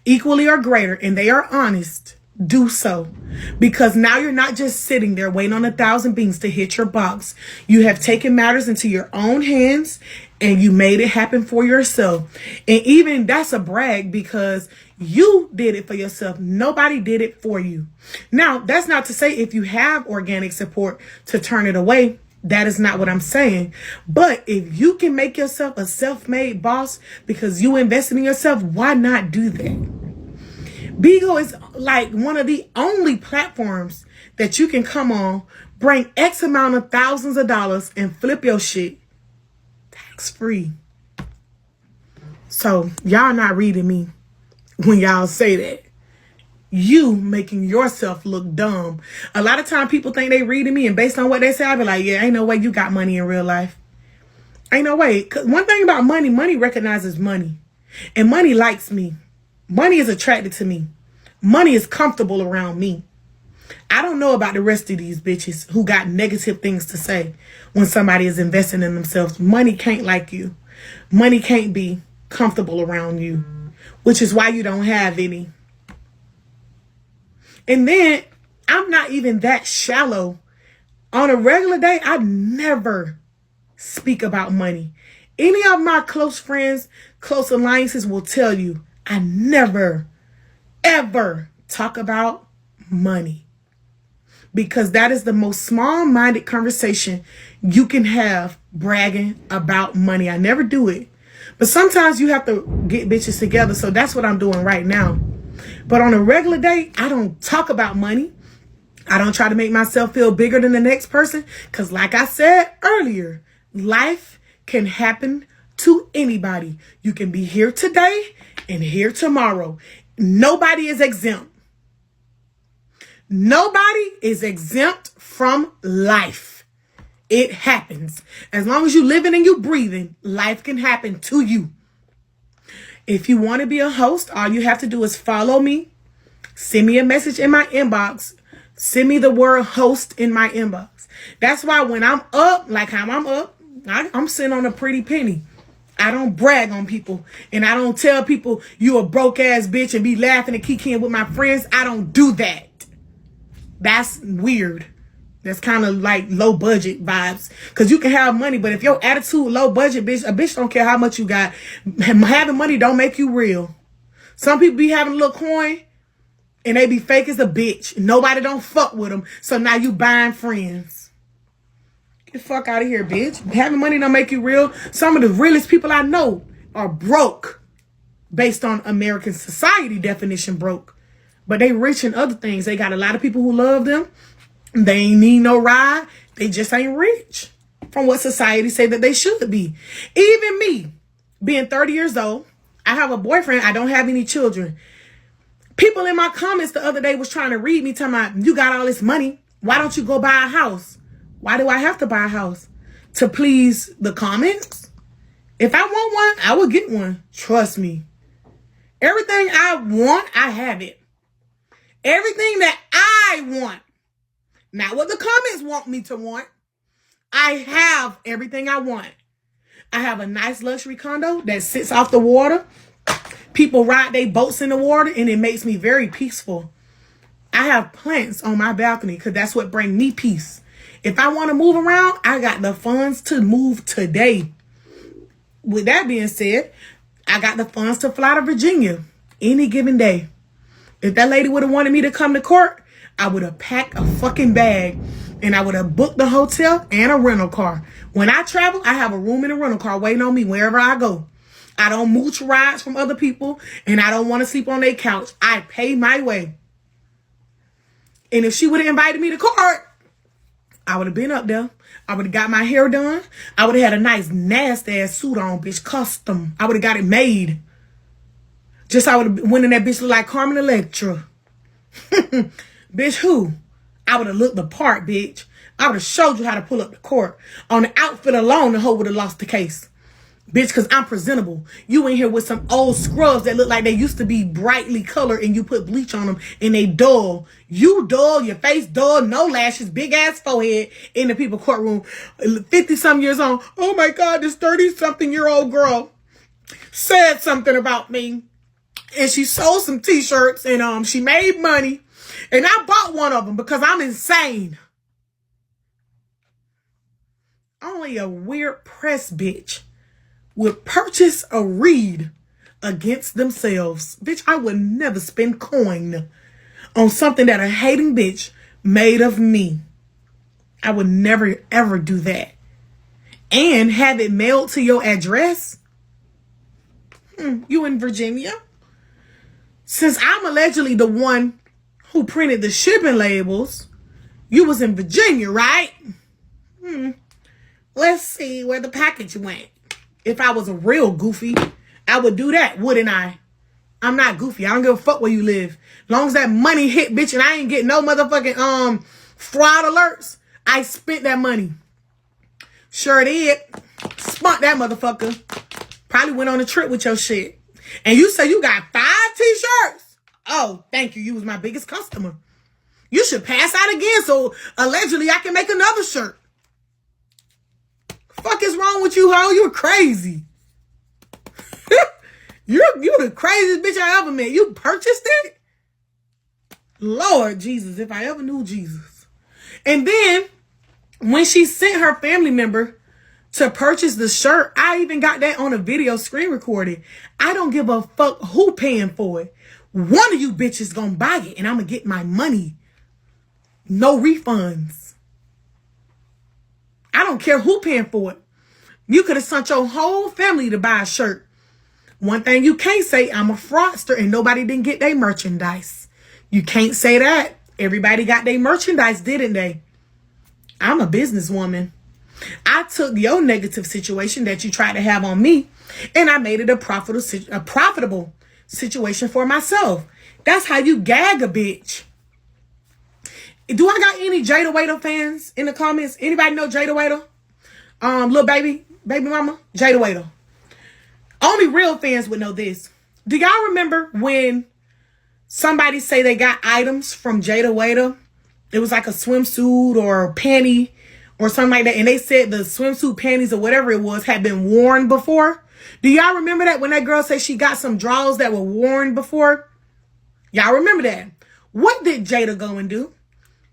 S2: equally or greater and they are honest, do so. Because now you're not just sitting there waiting on 1,000 beans to hit your box. You have taken matters into your own hands and you made it happen for yourself. And even that's a brag because you did it for yourself. Nobody did it for you. Now, that's not to say if you have organic support to turn it away. That is not what I'm saying. But if you can make yourself a self-made boss because you invested in yourself, why not do that? Bigo is like one of the only platforms that you can come on, bring X amount of thousands of dollars and flip your shit tax-free. So y'all not reading me when y'all say that. You making yourself look dumb. A lot of time people think they reading me, and based on what they say, I be like, yeah, ain't no way you got money in real life. Ain't no way. 'Cause one thing about money, money recognizes money. And money likes me. Money is attracted to me. Money is comfortable around me. I don't know about the rest of these bitches who got negative things to say when somebody is investing in themselves. Money can't like you. Money can't be comfortable around you, which is why you don't have any. And then I'm not even that shallow. On a regular day, I never speak about money. Any of my close friends, close alliances will tell you I never, ever talk about money. Because that is the most small-minded conversation you can have, bragging about money. I never do it. But sometimes you have to get bitches together. So that's what I'm doing right now. But on a regular day, I don't talk about money. I don't try to make myself feel bigger than the next person. Because like I said earlier, life can happen to anybody. You can be here today and here tomorrow. Nobody is exempt. Nobody is exempt from life. It happens. As long as you living and you breathing, life can happen to you. If you want to be a host, all you have to do is follow me. Send me a message in my inbox. Send me the word host in my inbox. That's why when I'm up, like how I'm up, I'm sitting on a pretty penny. I don't brag on people. And I don't tell people you a broke ass bitch and be laughing and kikiing with my friends. I don't do that. That's weird. That's kind of like low budget vibes. Because you can have money, but if your attitude low budget, bitch, a bitch don't care how much you got. Having money don't make you real. Some people be having a little coin and they be fake as a bitch. Nobody don't fuck with them. So now you buying friends. Get the fuck out of here, bitch. Having money don't make you real. Some of the realest people I know are broke based on American society definition broke. But they rich in other things. They got a lot of people who love them. They ain't need no ride. They just ain't rich from what society say that they should be. Even me, being 30 years old, I have a boyfriend. I don't have any children. People in my comments the other day was trying to read me, talking about, you got all this money. Why don't you go buy a house? Why do I have to buy a house? To please the comments? If I want one, I will get one. Trust me. Everything I want, I have it. Everything that I want. Not what the comments want me to want. I have everything I want. I have a nice luxury condo that sits off the water. People ride their boats in the water and it makes me very peaceful. I have plants on my balcony because that's what brings me peace. If I want to move around, I got the funds to move today. With that being said, I got the funds to fly to Virginia any given day. If that lady would have wanted me to come to court, I would have packed a fucking bag and I would have booked the hotel and a rental car. When I travel, I have a room in a rental car waiting on me wherever I go. I don't mooch rides from other people and I don't want to sleep on their couch. I pay my way. And if she would have invited me to court, I would have been up there. I would have got my hair done. I would have had a nice nasty ass suit on, bitch, custom. I would have got it made. Just I would have went in that bitch look like Carmen Electra. Bitch, who? I would have looked the part, bitch. I would have showed you how to pull up the court. On the outfit alone, the hoe would have lost the case. Bitch, because I'm presentable. You in here with some old scrubs that look like they used to be brightly colored and you put bleach on them and they dull. You dull, your face dull, no lashes, big ass forehead in the people courtroom. 50-something years old. Oh my God, this 30-something-year-old girl said something about me. And she sold some t-shirts and she made money. And I bought one of them because I'm insane. Only a weird press bitch would purchase a read against themselves. Bitch, I would never spend coin on something that a hating bitch made of me. I would never, ever do that. And have it mailed to your address. You in Virginia? Since I'm allegedly the one who printed the shipping labels, you was in Virginia, right? Let's see where the package went. If I was a real goofy, I would do that, wouldn't I? I'm not goofy. I don't give a fuck where you live. Long as that money hit, bitch, and I ain't getting no motherfucking fraud alerts, I spent that money. Sure did. Spent that motherfucker. Probably went on a trip with your shit. And you say you got 5 t-shirts. Oh, thank you. You was my biggest customer. You should pass out again so allegedly I can make another shirt. Fuck is wrong with you, ho? You're crazy. You the craziest bitch I ever met. You purchased it? Lord Jesus, if I ever knew Jesus. And then when she sent her family member to purchase the shirt, I even got that on a video screen recorded. I don't give a fuck who paying for it. One of you bitches gonna buy it and I'm gonna get my money. No refunds. I don't care who paying for it. You could have sent your whole family to buy a shirt. One thing you can't say, I'm a fraudster and nobody didn't get their merchandise. You can't say that. Everybody got their merchandise, didn't they? I'm a businesswoman. I took your negative situation that you tried to have on me and I made it a profitable situation for myself. That's how you gag a bitch. Do I got any Jada Waiter fans in the comments? Anybody know Jada Waiter? Little baby mama, Jada Waiter. Only real fans would know this. Do y'all remember when somebody say they got items from Jada Waiter? It was like a swimsuit or a panty or something like that. And they said the swimsuit panties or whatever it was had been worn before. Do y'all remember that when that girl said she got some drawers that were worn before? Y'all remember that? What did Jada go and do?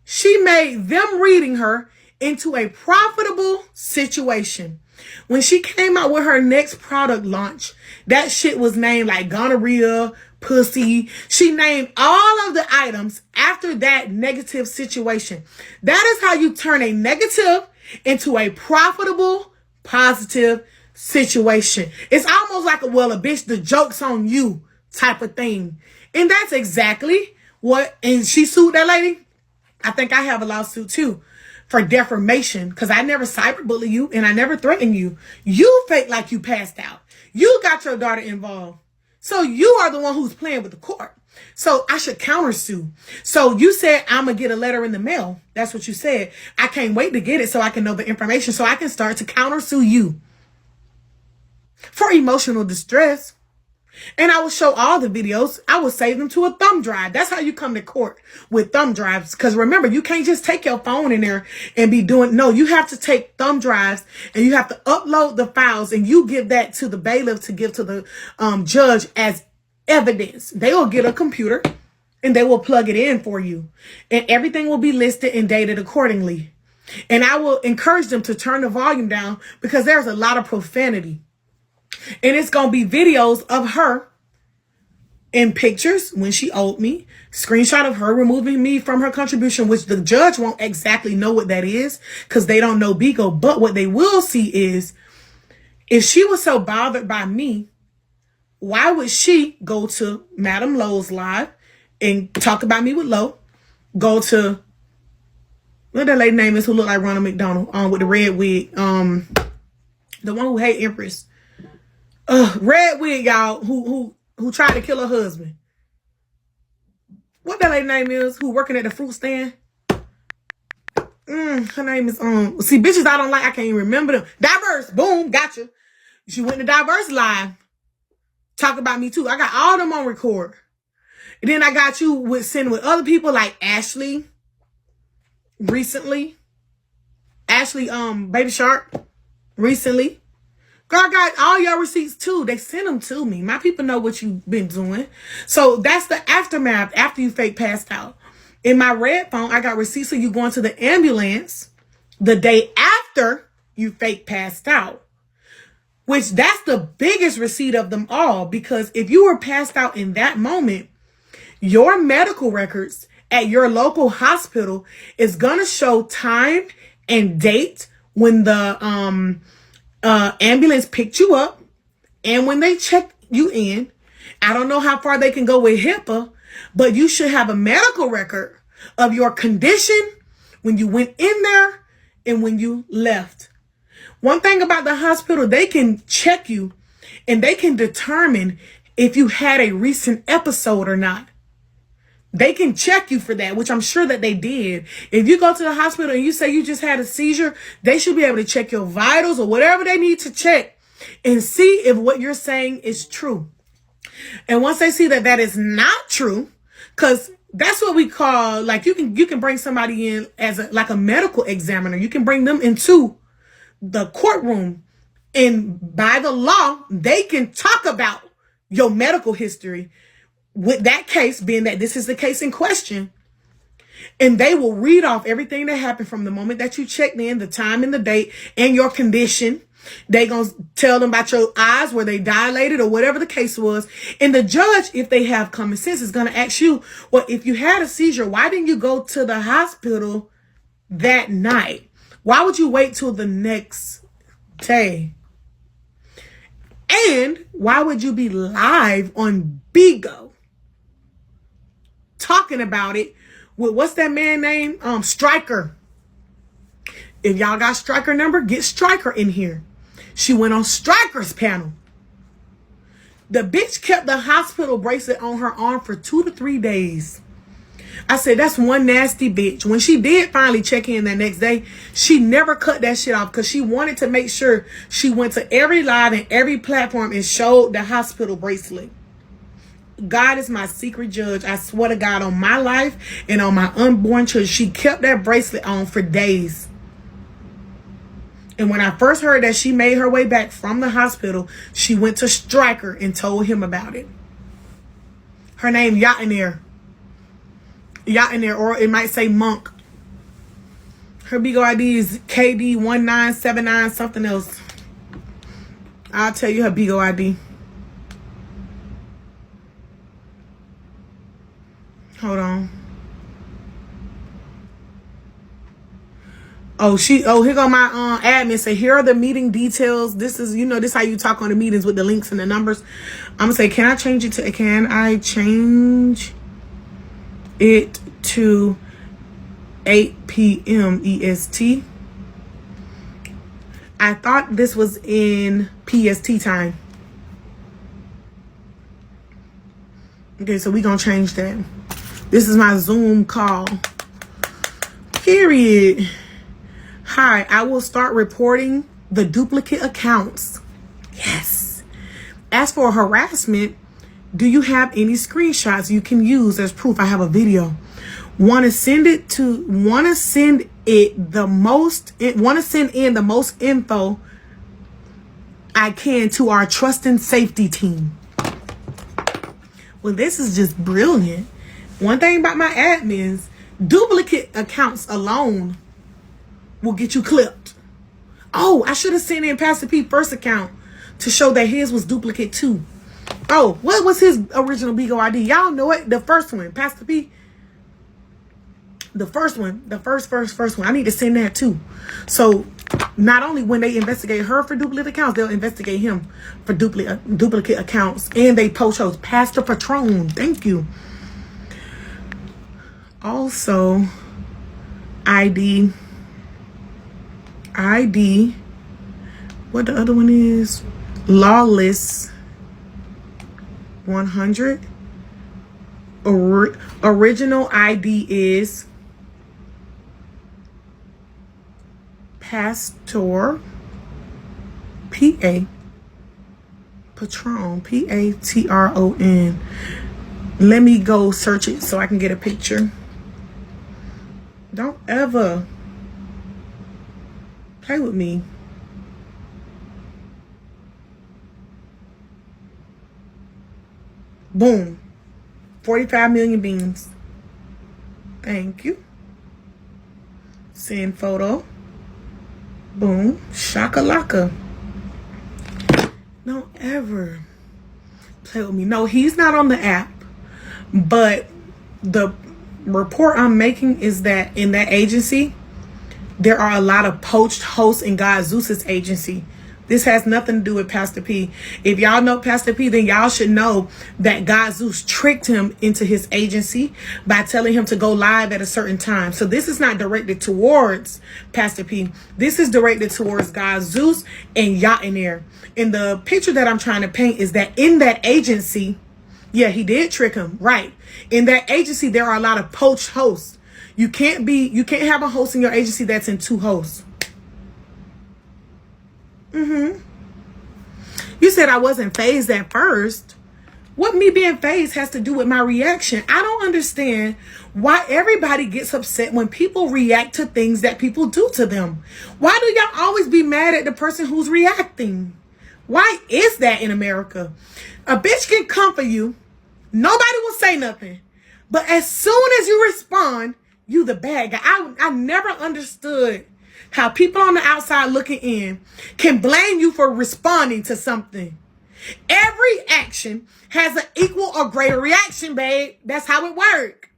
S2: She made them reading her into a profitable situation. When she came out with her next product launch, that shit was named like gonorrhea, pussy. She named all of the items after that negative situation. That is how you turn a negative into a profitable, positive situation. It's almost like a bitch, the joke's on you type of thing. And that's exactly what, and she sued that lady. I think I have a lawsuit too for defamation because I never cyberbully you and I never threaten you. You fake like you passed out. You got your daughter involved. So you are the one who's playing with the court. So I should countersue. So you said, I'm going to get a letter in the mail. That's what you said. I can't wait to get it so I can know the information so I can start to countersue you for emotional distress. And I will show all the videos. I will save them to a thumb drive. That's how you come to court, with thumb drives. Because remember, you can't just take your phone in there and be doing, no, you have to take thumb drives and you have to upload the files and you give that to the bailiff to give to the judge as evidence. They will get a computer and they will plug it in for you. And everything will be listed and dated accordingly. And I will encourage them to turn the volume down because there's a lot of profanity. And it's going to be videos of her in pictures when she owed me, screenshot of her removing me from her contribution, which the judge won't exactly know what that is because they don't know Bigo. But what they will see is if she was so bothered by me, why would she go to Madam Lowe's live and talk about me with Lowe? Go to, what that lady name is who look like Ronald McDonald with the red wig. The one who hate Empress. Red wig, y'all, who tried to kill her husband. What that lady name is, who working at the fruit stand? Her name is, see, bitches I don't like, I can't even remember them. Diverse, boom, gotcha. She went to Diverse Live. Talk about me too. I got all them on record. And then I got you sitting with other people like Ashley, recently. Ashley, Baby Shark, recently. Girl, I got all your receipts too. They sent them to me. My people know what you've been doing. So that's the aftermath after you fake passed out. In my red phone, I got receipts of you going to the ambulance the day after you fake passed out. Which that's the biggest receipt of them all. Because if you were passed out in that moment, your medical records at your local hospital is going to show time and date when the ambulance picked you up and when they checked you in. I don't know how far they can go with HIPAA, but you should have a medical record of your condition when you went in there and when you left. One thing about the hospital, they can check you and they can determine if you had a recent episode or not. They can check you for that, which I'm sure that they did. If you go to the hospital and you say you just had a seizure, they should be able to check your vitals or whatever they need to check and see if what you're saying is true. And once they see that that is not true, because that's what we call, like, you can bring somebody in as like a medical examiner. You can bring them into the courtroom, and by the law, they can talk about your medical history with that case being that this is the case in question. And they will read off everything that happened from the moment that you checked in, the time and the date, and your condition. They gonna tell them about your eyes, were they dilated or whatever the case was. And the judge, if they have common sense, is gonna ask you, well, if you had a seizure, why didn't you go to the hospital that night? Why would you wait till the next day? And why would you be live on Bigo talking about it with, what's that man name? Stryker. If y'all got Stryker number, get Stryker in here. She went on Stryker's panel. The bitch kept the hospital bracelet on her arm for 2 to 3 days. I said, that's one nasty bitch. When she did finally check in that next day, she never cut that shit off because she wanted to make sure she went to every live and every platform and showed the hospital bracelet. God is my secret judge. I swear to God, on my life and on my unborn children, she kept that bracelet on for days. And when I first heard that she made her way back from the hospital, she went to Stryker and told him about it. Her name Yatinir, or it might say Monk. Her Bigo ID is KD1979 something else. I'll tell you her Bigo ID. Hold on. Oh, here go my admin say, here are the meeting details. This is, this how you talk on the meetings with the links and the numbers. I'm gonna say, can I change it to 8 p.m. EST? I thought this was in PST time. Okay, so we gonna change that. This is my Zoom call. Period. Hi, I will start reporting the duplicate accounts. Yes. As for harassment, do you have any screenshots you can use as proof? I have a video. Want to send in the most info I can to our trust and safety team. Well, this is just brilliant. One thing about my admins, duplicate accounts alone will get you clipped. Oh, I should have sent in Pastor P first account to show that his was duplicate too. Oh, what was his original Bigo ID? Y'all know it. The first one, Pastor P. The first one, the first one. I need to send that too. So not only when they investigate her for duplicate accounts, they'll investigate him for duplicate accounts. And they post shows. Pastor Patron. Thank you. Also, ID. What the other one is? Lawless 100. Original ID is Pastor P-A Patron, P-A-T-R-O-N. Let me go search it so I can get a picture. Don't ever play with me. Boom. 45 million beans. Thank you. Send photo. Boom. Shakalaka. Don't ever play with me. No, he's not on the app. But the report I'm making is that in that agency, there are a lot of poached hosts in GodZeus' agency This has nothing to do with Pastor P. If y'all know Pastor P, then y'all should know that GodZeus tricked him into his agency by telling him to go live at a certain time. So this is not directed towards Pastor P. This is directed towards GodZeus and Yatinir. And the picture that I'm trying to paint is that in that agency, yeah, he did trick him, right? In that agency, there are a lot of poached hosts. You can't have a host in your agency that's in 2 hosts. You said I wasn't phased at first. What me being phased has to do with my reaction. I don't understand why everybody gets upset when people react to things that people do to them. Why do y'all always be mad at the person who's reacting? Why is that in America? A bitch can come for you. Nobody will say nothing. But as soon as you respond, you the bad guy. I never understood how people on the outside looking in can blame you for responding to something. Every action has an equal or greater reaction, babe. That's how it works.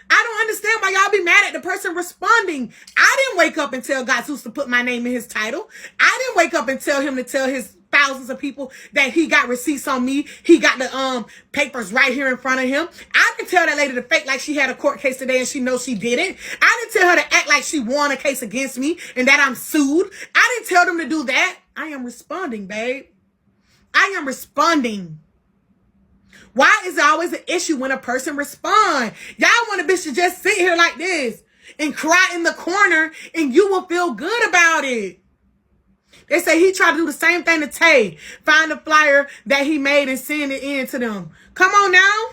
S2: I don't understand why y'all be mad at the person responding. I didn't wake up and tell GodZeus to put my name in his title. I didn't wake up and tell him to tell his thousands of people that he got receipts on me. He got the papers right here in front of him. I didn't tell that lady to fake like she had a court case today and she knows she didn't. I didn't tell her to act like she won a case against me and that I'm sued. I didn't tell them to do that. I am responding, babe. I am responding. Why is there always an issue when a person responds? Y'all want a bitch to just sit here like this and cry in the corner and you will feel good about it. They say he tried to do the same thing to Tay. Find a flyer that he made and send it in to them. Come on now.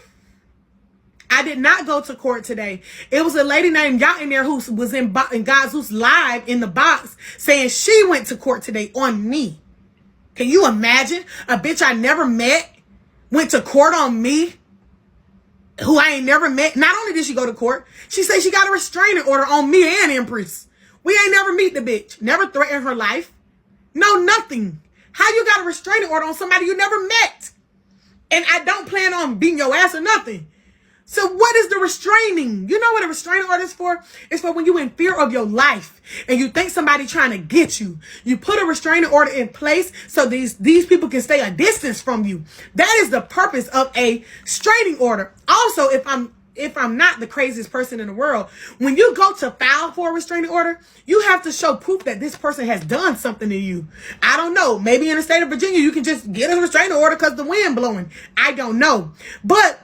S2: I did not go to court today. It was a lady named Yacht in there who was in GodZeus live in the box saying she went to court today on me. Can you imagine? A bitch I never met went to court on me, who I ain't never met. Not only did she go to court, she said she got a restraining order on me and Empress. We ain't never meet the bitch. Never threatened her life. No, nothing. How you got a restraining order on somebody you never met? And I don't plan on beating your ass or nothing. So what is the restraining? You know what a restraining order is for? It's for when you in fear of your life and you think somebody trying to get you. You put a restraining order in place so these people can stay a distance from you. That is the purpose of a restraining order. Also, if I'm not the craziest person in the world, when you go to file for a restraining order, you have to show proof that this person has done something to you. I don't know. Maybe in the state of Virginia, you can just get a restraining order because the wind blowing. I don't know. But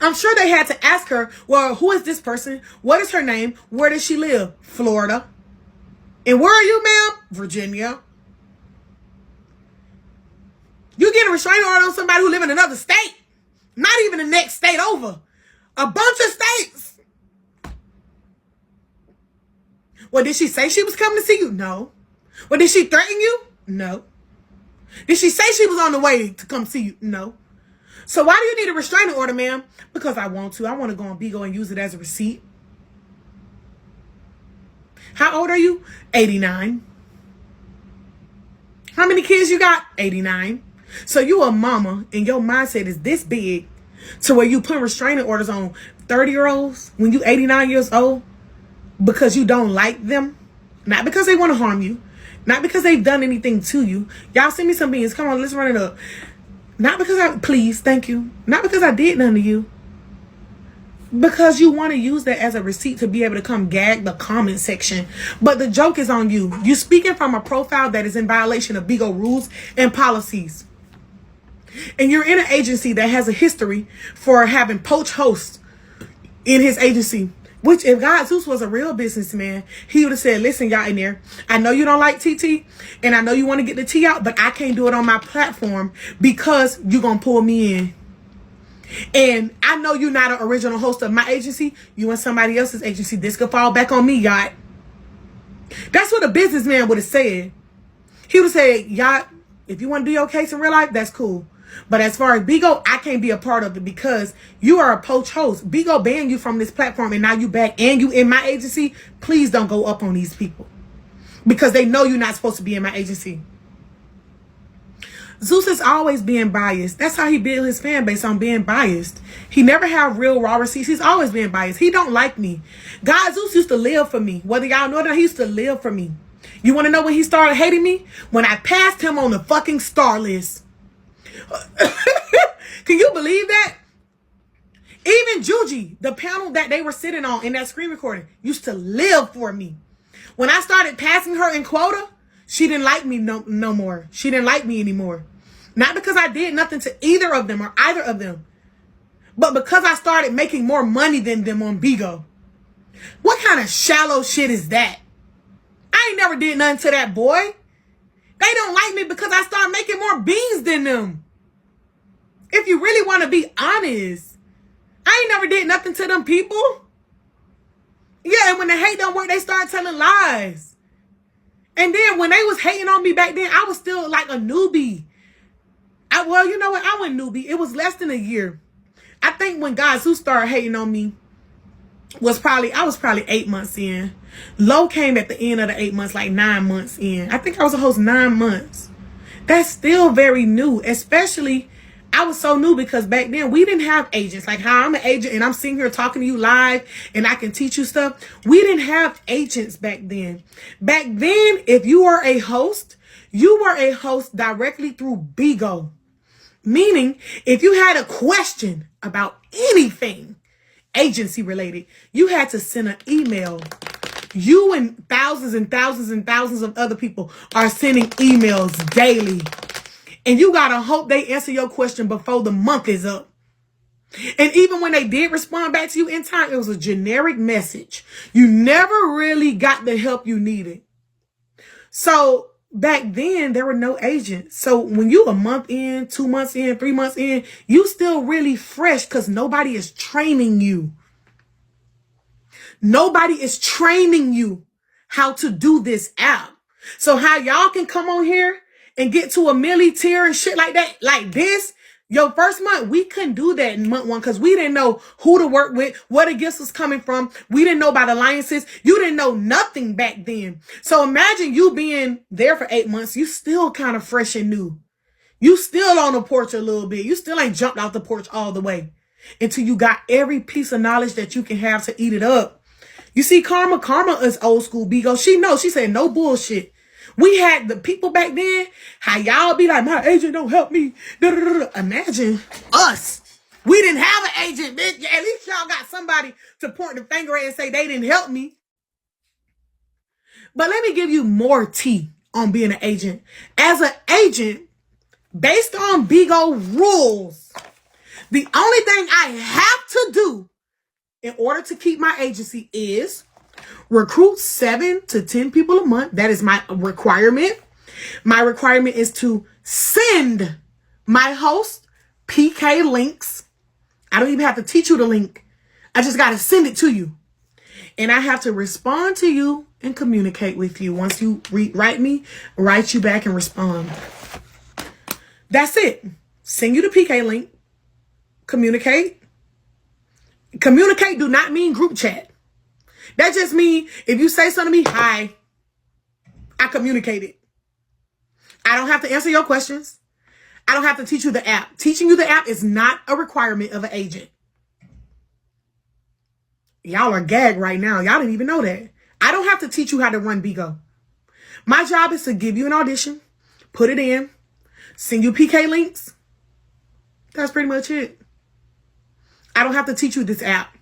S2: I'm sure they had to ask her, well, who is this person? What is her name? Where does she live? Florida. And where are you, ma'am? Virginia. You get a restraining order on somebody who live in another state. Not even the next state over. A bunch of states. Well, did she say she was coming to see you? No. Well, did she threaten you? No. Did she say she was on the way to come see you? No. So why do you need a restraining order, ma'am? Because I want to. I want to go on Bigo and use it as a receipt. How old are you? 89. How many kids you got? 89. So you a mama and your mindset is this big to where you put restraining orders on 30-year-olds when you 89 years old because you don't like them. Not because they want to harm you. Not because they've done anything to you. Y'all send me some beans. Come on, let's run it up. Not because please, thank you. Not because I did nothing to you. Because you want to use that as a receipt to be able to come gag the comment section. But the joke is on you. You speaking from a profile that is in violation of Bigo rules and policies. And you're in an agency that has a history for having poached hosts in his agency. Which, if GodZeus was a real businessman, he would have said, listen, y'all in there, I know you don't like TT, and I know you want to get the T out, but I can't do it on my platform because you're going to pull me in. And I know you're not an original host of my agency. You and somebody else's agency. This could fall back on me, y'all. That's what a businessman would have said. He would have said, y'all, if you want to do your case in real life, that's cool. But as far as Bigo, I can't be a part of it because you are a poach host. Bigo banned you from this platform and now you back and you in my agency. Please don't go up on these people because they know you're not supposed to be in my agency. Zeus is always being biased. That's how he built his fan base, on being biased. He never have real raw receipts. He's always being biased. He don't like me. GodZeus used to live for me. Whether y'all know that, he used to live for me. You want to know when he started hating me? When I passed him on the fucking star list. Can you believe that? Even Juji, the panel that they were sitting on in that screen recording, used to live for me. When I started passing her in quota, she didn't like me no more. She didn't like me anymore. Not because I did nothing to either of them or either of them, but because I started making more money than them on Bigo. What kind of shallow shit is that? I ain't never did nothing to that boy. They don't like me because I started making more beans than them. If you really want to be honest, I ain't never did nothing to them people. Yeah, and when the hate don't work, they start telling lies. And then when they was hating on me back then, I was still like a newbie. Well, you know what? I wasn't newbie. It was less than a year. I think when GodZeus started hating on me I was probably 8 months in. Low came at the end of the 8 months, like 9 months in. I think I was a host 9 months. That's still very new, especially I was so new because back then we didn't have agents. Like how I'm an agent and I'm sitting here talking to you live and I can teach you stuff. We didn't have agents back then. Back then, if you were a host, you were a host directly through Bigo. Meaning, if you had a question about anything agency related, you had to send an email. You and thousands and thousands and thousands of other people are sending emails daily. And you gotta hope they answer your question before the month is up. And even when they did respond back to you in time, it was a generic message. You never really got the help you needed. So back then, there were no agents. So when you a month in, 2 months in, 3 months in, you still really fresh because nobody is training you. Nobody is training you how to do this app. So how y'all can come on here and get to a milli tier and shit like that, like this, your first month, we couldn't do that in month one because we didn't know who to work with, where the gifts was coming from. We didn't know about alliances. You didn't know nothing back then. So imagine you being there for 8 months. You still kind of fresh and new. You still on the porch a little bit. You still ain't jumped out the porch all the way until you got every piece of knowledge that you can have to eat it up. You see, Karma is old school Bigo. She knows. She said no bullshit. We had the people back then, how y'all be like, my agent don't help me. Imagine us. We didn't have an agent, bitch. At least y'all got somebody to point the finger at and say they didn't help me. But let me give you more tea on being an agent. As an agent, based on Bigo rules, the only thing I have to do in order to keep my agency is recruit 7 to 10 people a month. That is my requirement. My requirement is to send my host PK links. I don't even have to teach you the link. I just got to send it to you. And I have to respond to you and communicate with you. Once you write me, write you back and respond. That's it. Send you the PK link. Communicate. Communicate do not mean group chat. That just means if you say something to me, hi, I communicated. I don't have to answer your questions. I don't have to teach you the app. Teaching you the app is not a requirement of an agent. Y'all are gagged right now. Y'all didn't even know that. I don't have to teach you how to run Bigo. My job is to give you an audition, put it in, send you PK links. That's pretty much it. I don't have to teach you this app.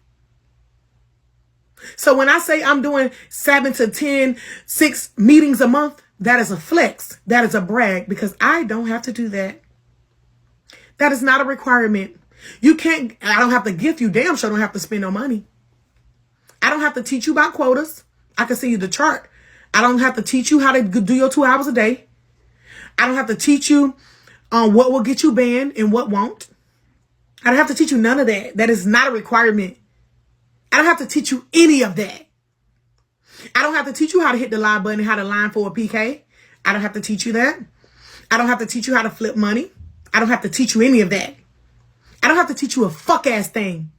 S2: So when I say I'm doing 7 to 10, 6 meetings a month, that is a flex. That is a brag because I don't have to do that. That is not a requirement. You can't, I don't have to gift you. Damn sure don't have to spend no money. I don't have to teach you about quotas. I can send you the chart. I don't have to teach you how to do your 2 hours a day. I don't have to teach you what will get you banned and what won't. I don't have to teach you none of that. That is not a requirement. I don't have to teach you any of that. I don't have to teach you how to hit the live button and how to line for a PK. I don't have to teach you that. I don't have to teach you how to flip money. I don't have to teach you any of that. I don't have to teach you a fuck ass thing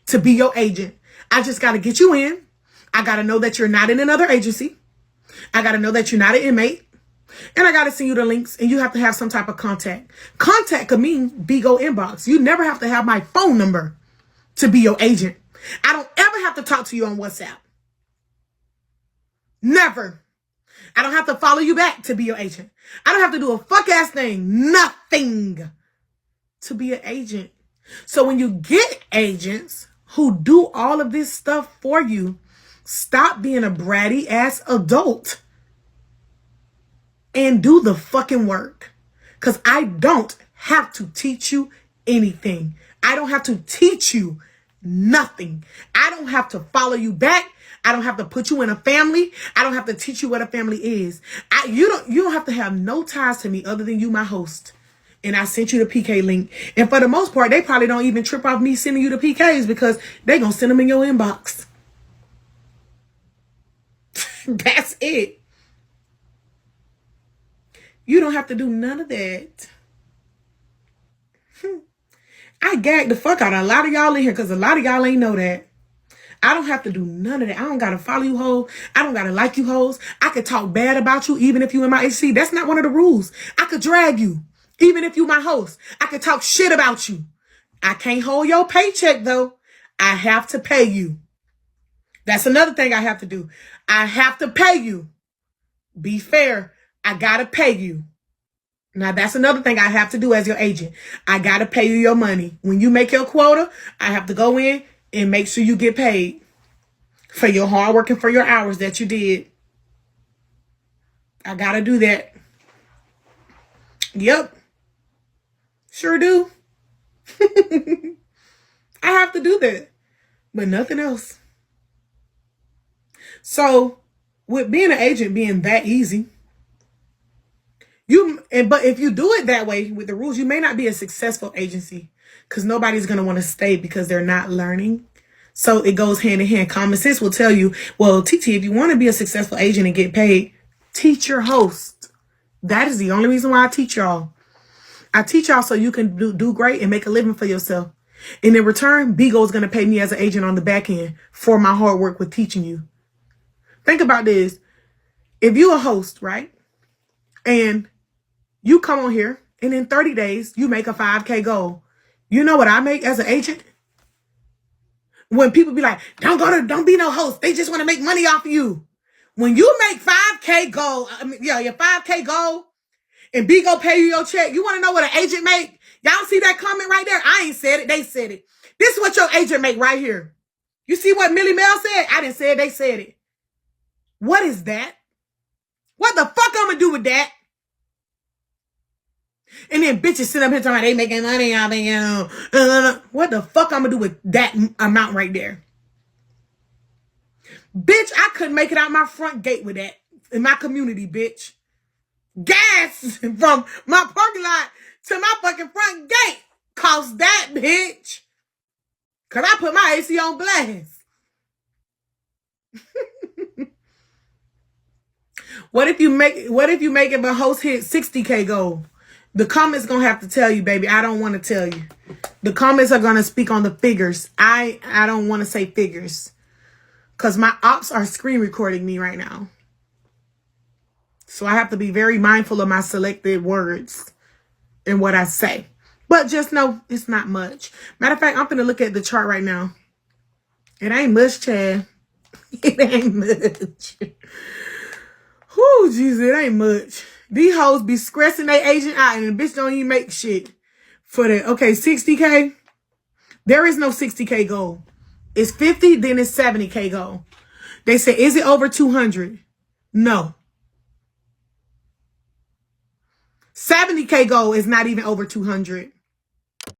S2: to be your agent. I just got to get you in. I got to know that you're not in another agency. I got to know that you're not an inmate. And I got to send you the links and you have to have some type of contact. Contact could mean Bigo inbox. You never have to have my phone number to be your agent. I don't ever have to talk to you on WhatsApp. Never. I don't have to follow you back to be your agent. I don't have to do a fuck ass thing. Nothing to be an agent. So when you get agents who do all of this stuff for you, stop being a bratty ass adult and do the fucking work. Because I don't have to teach you anything. I don't have to teach you nothing. I don't have to follow you back. I don't have to put you in a family. I don't have to teach you what a family is. You don't have to have no ties to me other than you, my host. And I sent you the PK link. And for the most part, they probably don't even trip off me sending you the PKs because they're going to send them in your inbox. That's it. You don't have to do none of that. I gagged the fuck out of a lot of y'all in here because a lot of y'all ain't know that. I don't have to do none of that. I don't got to follow you hoes. I don't got to like you hoes. I could talk bad about you even if you in my HC. That's not one of the rules. I could drag you even if you my host. I could talk shit about you. I can't hold your paycheck though. I have to pay you. That's another thing I have to do. I have to pay you. Be fair. I got to pay you. Now, that's another thing I have to do as your agent. I got to pay you your money. When you make your quota, I have to go in and make sure you get paid for your hard work and for your hours that you did. I got to do that. Yep. Sure do. I have to do that. But nothing else. So, with being an agent being that easy, but if you do it that way with the rules, you may not be a successful agency because nobody's going to want to stay because they're not learning. So it goes hand in hand. Common sense will tell you, well, TT, if you want to be a successful agent and get paid, teach your host. That is the only reason why I teach y'all. I teach y'all so you can do great and make a living for yourself. And in return, Bigo is going to pay me as an agent on the back end for my hard work with teaching you. Think about this. If you're a host, right? And you come on here and in 30 days, you make a 5K goal. You know what I make as an agent? When people be like, don't be no host. They just want to make money off of you. When you make 5K goal, your 5K goal and Bigo pay you your check, you want to know what an agent make? Y'all see that comment right there? I ain't said it. They said it. This is what your agent make right here. You see what Millie Mel said? I didn't say it. They said it. What is that? What the fuck I'm going to do with that? And then bitches sit up here talking about they making money out of what the fuck I'm gonna do with that amount right there? Bitch, I couldn't make it out my front gate with that in my community, bitch. Gas from my parking lot to my fucking front gate cost that, bitch. Cause I put my AC on blast. What if you make it a host hit 60K goal? The comments gonna have to tell you, baby. I don't want to tell you. The comments are gonna speak on the figures. I don't want to say figures. Because my ops are screen recording me right now. So I have to be very mindful of my selected words and what I say. But just know it's not much. Matter of fact, I'm gonna look at the chart right now. It ain't much, Chad. It ain't much. Whoo, Jesus, it ain't much. These hoes be stressing their agent out and the bitch don't even make shit for that. Okay, 60K. There is no 60K goal. It's 50, then it's 70K goal. They say, is it over 200? No. 70K goal is not even over 200.